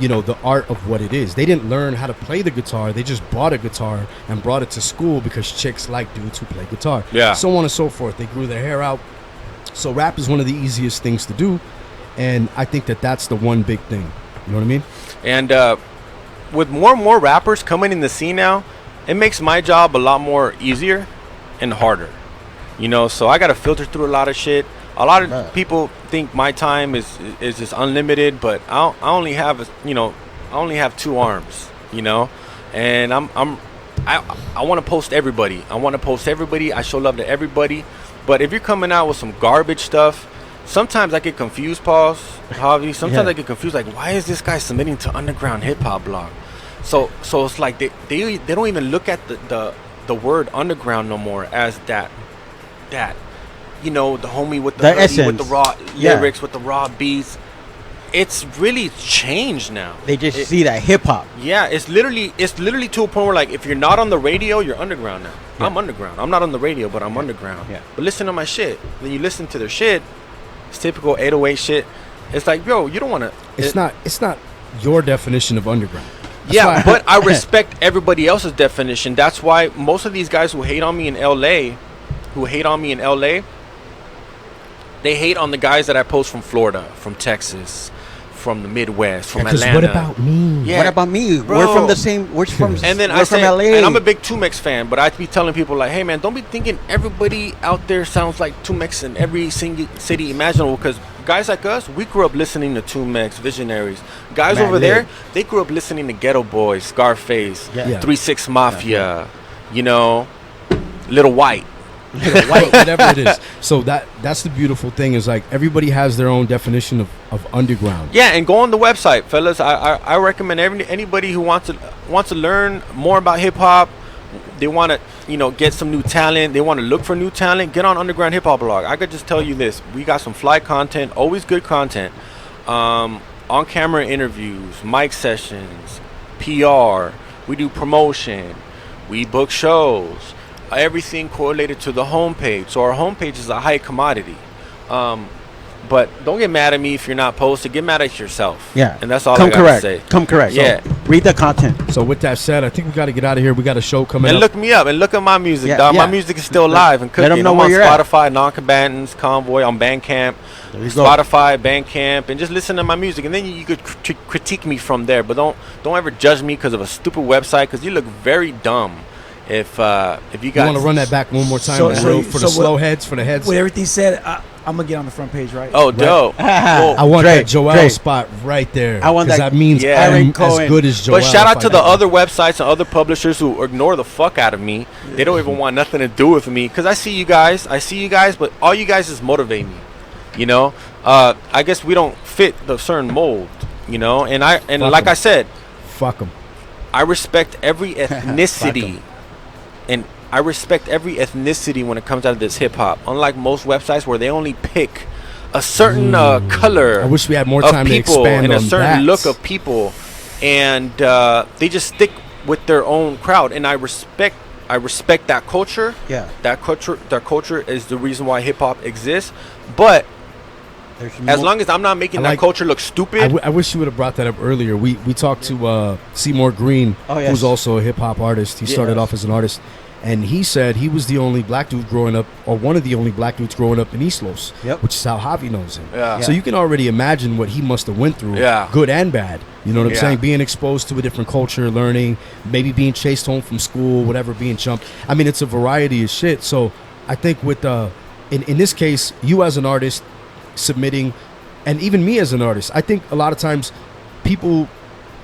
you know, the art of what it is. They didn't learn how to play the guitar. They just bought a guitar and brought it to school because chicks like dudes who play guitar. Yeah. So on and so forth. They grew their hair out. So rap is one of the easiest things to do. And I think that's the one big thing. You know what I mean? And with more and more rappers coming in the scene now, it makes my job a lot more easier and harder. You know, so I got to filter through a lot of shit. A lot of people think my time is just unlimited, but I only have I only have 2 arms, you know, and I want to post everybody. I show love to everybody, but if you're coming out with some garbage stuff, sometimes I get confused, Pawz, Javi. Sometimes I get confused, like, why is this guy submitting to underground hip hop blog? So it's like they don't even look at the word underground no more as that. You know, the homie with the essence, with the raw lyrics, with the raw beats. It's really changed now. They just see that hip hop. Yeah, it's literally to a point where, like, if you're not on the radio, you're underground now. Yeah. I'm underground. I'm not on the radio, but I'm underground. Yeah. But listen to my shit. Then you listen to their shit. It's typical 808 shit. It's like, yo, you don't want to. It's not your definition of underground. That's but I respect everybody else's definition. That's why most of these guys who hate on me in LA, they hate on the guys that I post from Florida, from Texas, from the Midwest, from Atlanta. What about me? Yeah. What about me? Bro. We're from the same. We're from. And then we're from LA. And I'm a big 2Mex fan, but I be telling people, like, hey man, don't be thinking everybody out there sounds like 2Mex in every single city imaginable. Because guys like us, we grew up listening to 2Mex, Visionaries. Guys over there, they grew up listening to Ghetto Boys, Scarface, 3-6 Mafia, you know, Little White. Whatever it is. So that's the beautiful thing, is like everybody has their own definition of underground. Yeah, and go on the website, fellas. I recommend anybody who wants to learn more about hip hop. They want to, you know, get some new talent. They want to look for new talent. Get on Underground Hip Hop Blog. I could just tell you this: we got some fly content, always good content, on camera interviews, mic sessions, PR. We do promotion. We book shows. Everything correlated to the homepage. So our homepage is a high commodity. But don't get mad at me if you're not posted. Get mad at yourself. Yeah. And that's all I got to say. Come correct. Yeah. So read the content. So with that said, I think we got to get out of here. We got a show coming up. And look me up and look at my music, dog. My music is still live and cooking. Let them know I'm where on you're Spotify, Non-Combatants, Convoy, on Bandcamp, Spotify, Bandcamp, and just listen to my music. And then you could critique me from there. But don't ever judge me because of a stupid website, because you look very dumb. If you guys want to run that back one more time, for the slow heads, for the heads. With everything said, I'm gonna get on the front page, right? Oh, dope. Well, I want Dre, that Joel Dre. spot right there. I want 'cause that- means Yeah. I'm Aaron Cohen. as good as Joel. but shout out if to I the got other websites and other publishers who ignore the fuck out of me. They don't even want nothing to do with me because I see you guys, but all you guys is motivate me. You know, I guess we don't fit the certain mold. You know, and Fuck like 'em. I said, Fuck them. I respect every ethnicity, and I respect every ethnicity when it comes out of this hip hop. Unlike most websites where they only pick a certain color. I wish we had more of time to people expand and a on certain that. look of people, and they just stick with their own crowd. And I respect that culture. Yeah. That culture is the reason why hip hop exists. But There's as more- long as I'm not making I that like- culture look stupid, I wish you would have brought that up earlier. We talked to Seymour Green, Oh, yes. who's also a hip hop artist. He started Yes. off as an artist, and he said he was the only black dude growing up, or one of the only black dudes growing up in East Los, Yep. which is how Javi knows him. Yeah. So you can already imagine what he must have went through, Yeah. good and bad. You know what I'm Yeah. saying? Being exposed to a different culture, learning, maybe being chased home from school, whatever, being jumped. I mean, it's a variety of shit. So I think with in this case, you as an artist submitting, and even me as an artist, I think a lot of times people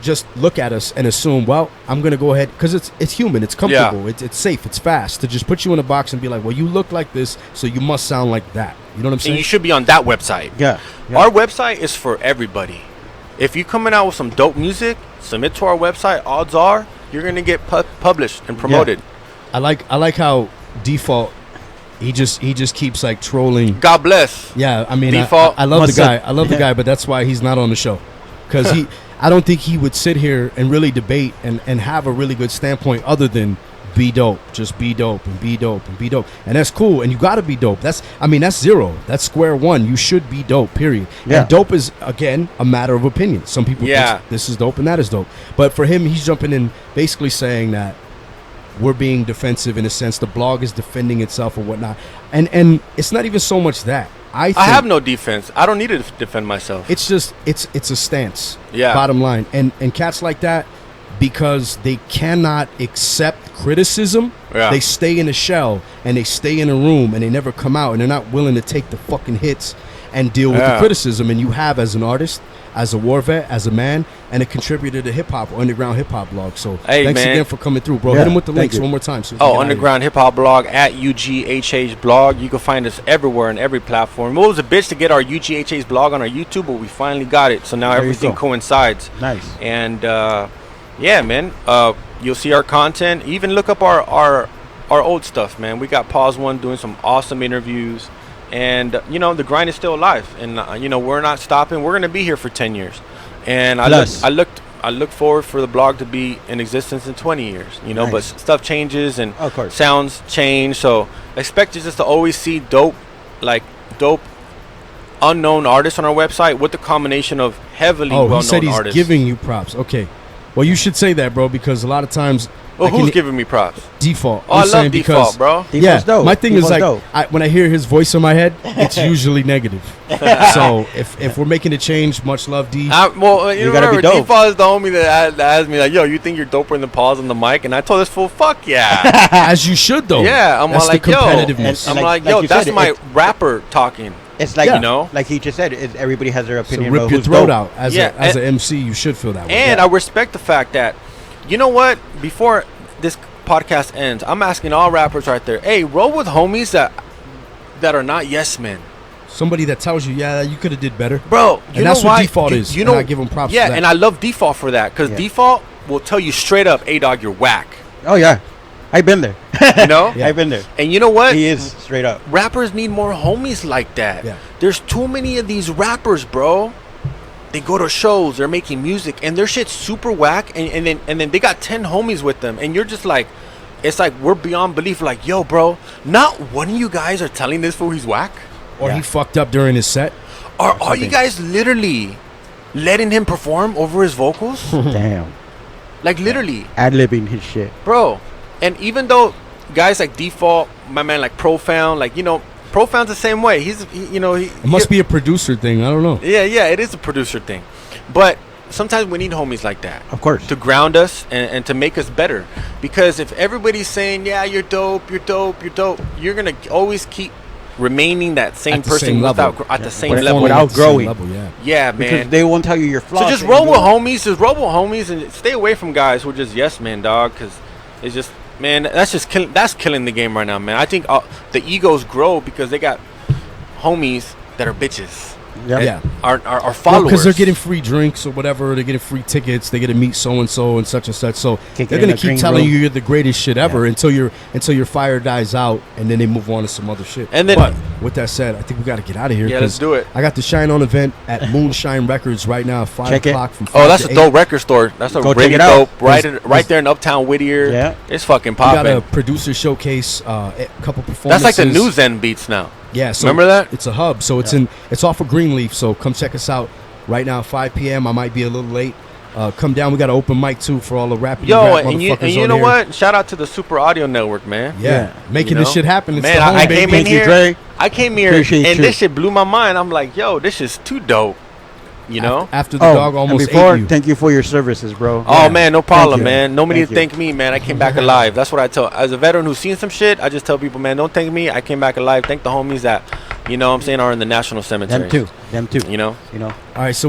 just look at us and assume, well, I'm going to go ahead, because it's human, it's comfortable, it's safe, it's fast to just put you in a box and be like, well, you look like this, so you must sound like that. You know what I'm and saying? you should be on that website. Yeah. Yeah. Our website is for everybody. If you coming out with some dope music, submit to our website. Odds are you're gonna get published and promoted. I like how Default, he just keeps like trolling. God bless. Yeah, I mean, Default I love the must guy. have- I love the guy, but that's why he's not on the show. Because I don't think he would sit here and really debate and have a really good standpoint other than be dope. Just be dope and be dope and be dope. And that's cool. And you got to be dope. That's zero. That's square one. You should be dope, period. Yeah. And dope is, again, a matter of opinion. Some people Yeah. think this is dope and that is dope. But for him, he's jumping in basically saying that we're being defensive in a sense. The blog is defending itself or whatnot. And it's not even so much that. I have no defense. I don't need to defend myself. It's just it's a stance. Yeah. Bottom line. And cats like that, because they cannot accept criticism, Yeah. they stay in a shell and they stay in a room and they never come out, and they're not willing to take the fucking hits and deal with the Yeah. criticism. And you have, as an artist, as a war vet, as a man, and a contributor to hip hop or underground hip hop blog. So Hey, thanks man. again for coming through, bro. Yeah, Hit him with the thank links you. one more time. So we can get out of here. Underground Hip Hop Blog at UGHH Blog. You can find us everywhere on every platform. It was a bitch to get our UGHH blog on our YouTube, but we finally got it. So now There you everything go. coincides. Nice. And yeah, man, you'll see our content. Even look up our old stuff, man. We got Pawz One doing some awesome interviews, and the grind is still alive. And we're not stopping. We're gonna be here for 10 years. And I Plus. look forward for the blog to be in existence in 20 years. Nice. But stuff changes and Of course. sounds change. So expect just to always see dope unknown artists on our website with the combination of heavily Oh, well-known he said he's artists. giving you props. Okay. Well, you should say that, bro, because a lot of times Well, I can- who's giving me props? Default. Oh, I'm I love saying Default, bro. Default's Yeah, dope. my thing is Default's like dope. when I hear his voice in my head, it's usually negative. So if we're making a change, much love, D. You gotta be remember, dope. Default is the homie that asked me like, "Yo, you think you're doper than Pawz on the mic?" And I told this fool, "Fuck yeah, As you should, though. yeah." I'm That's like, the "Yo," competitiveness. I'm And like, like "Yo, you that's said, my it- rapper talking." It's like, Yeah. You know? like he just said, everybody has their So opinion rip about your who's throat dope. out as Yeah, as and- an MC. You should feel that way. And Yeah. I respect the fact that, you know what? Before this podcast ends, I'm asking all rappers right there, hey, roll with homies that are not yes men. Somebody that tells you, yeah, you could have did better. Bro, you And know that's what why? Default is, You and know, I give him props Yeah, for that. and I love Default for that, because Yeah. Default will tell you straight up, "Hey, dog, you're whack." Oh yeah, I've been there. You know? Yeah. I've been there. And you know what? He is straight up. Rappers need more homies like that. Yeah. There's too many of these rappers, bro. They go to shows, they're making music, and their shit's super whack, and then they got 10 homies with them, and you're just like, it's like we're beyond belief. Like, yo, bro, not one of you guys are telling this fool he's whack. Or Yeah. he fucked up during his set. Are you something. guys literally letting him perform over his vocals? Damn. Like, literally, Ad-libbing his shit. bro. And even though guys like Default, my man like Profound, like, Profound's the same way. He It must be a producer thing. I don't know. Yeah, it is a producer thing. But sometimes we need homies like that Of course. to ground us and to make us better. Because if everybody's saying, yeah, you're dope, you're dope, you're dope, you're going to always keep remaining that same At the person same level. at the same Without level. without At the same growing. level, yeah. Yeah, Because man. they won't tell you your flaws. So just that roll you with do. homies. Just roll with homies and stay away from guys who are just yes men, dog. Because it's just, man, that's killing the game right now, man. I think the egos grow because they got homies that are bitches. Yep. Yeah. Are followers. Because they're getting free drinks or whatever. They're getting free tickets. They get to meet so and so and such and such. So Kick they're it in gonna the keep green telling room. you you're the greatest shit ever until your fire dies out, and then they move on to some other shit. And then- but with that said, I think we got to get out of here. Yeah, let's 'cause do it. I got the Shine On event at Moonshine Records right now at 5 Check it. o'clock from 5 Oh, that's to a 8. dope record store. That's a Go check really it out. dope. Right there in Uptown Whittier. Yeah. It's fucking We got a popping. producer showcase, a couple performances. That's like the new Zen Beats now. Yeah, so Remember that? It's a hub, so it's off of Greenleaf. So come check us out right now, 5 p.m. I might be a little late. Come down. We got an open mic too for all the rap Yo, rap and you motherfuckers on know here. what? Shout out to the Super Audio Network, man. Yeah, making this know? shit happen. It's Man, the home, I baby. came in Thank you, here. Dre. I came here Appreciate and you. this shit blew my mind. I'm like, yo, this is too dope. You know? After the Oh, dog and almost before, ate you. thank you for your services, bro. Oh man, no problem, you. man. No need to Thank you. thank me, man. I came back alive. That's what I tell. As a veteran who's seen some shit, I just tell people, man, don't thank me. I came back alive. Thank the homies that, you know what I'm saying, are in the national cemetery. Them too. You know? You know. All right, so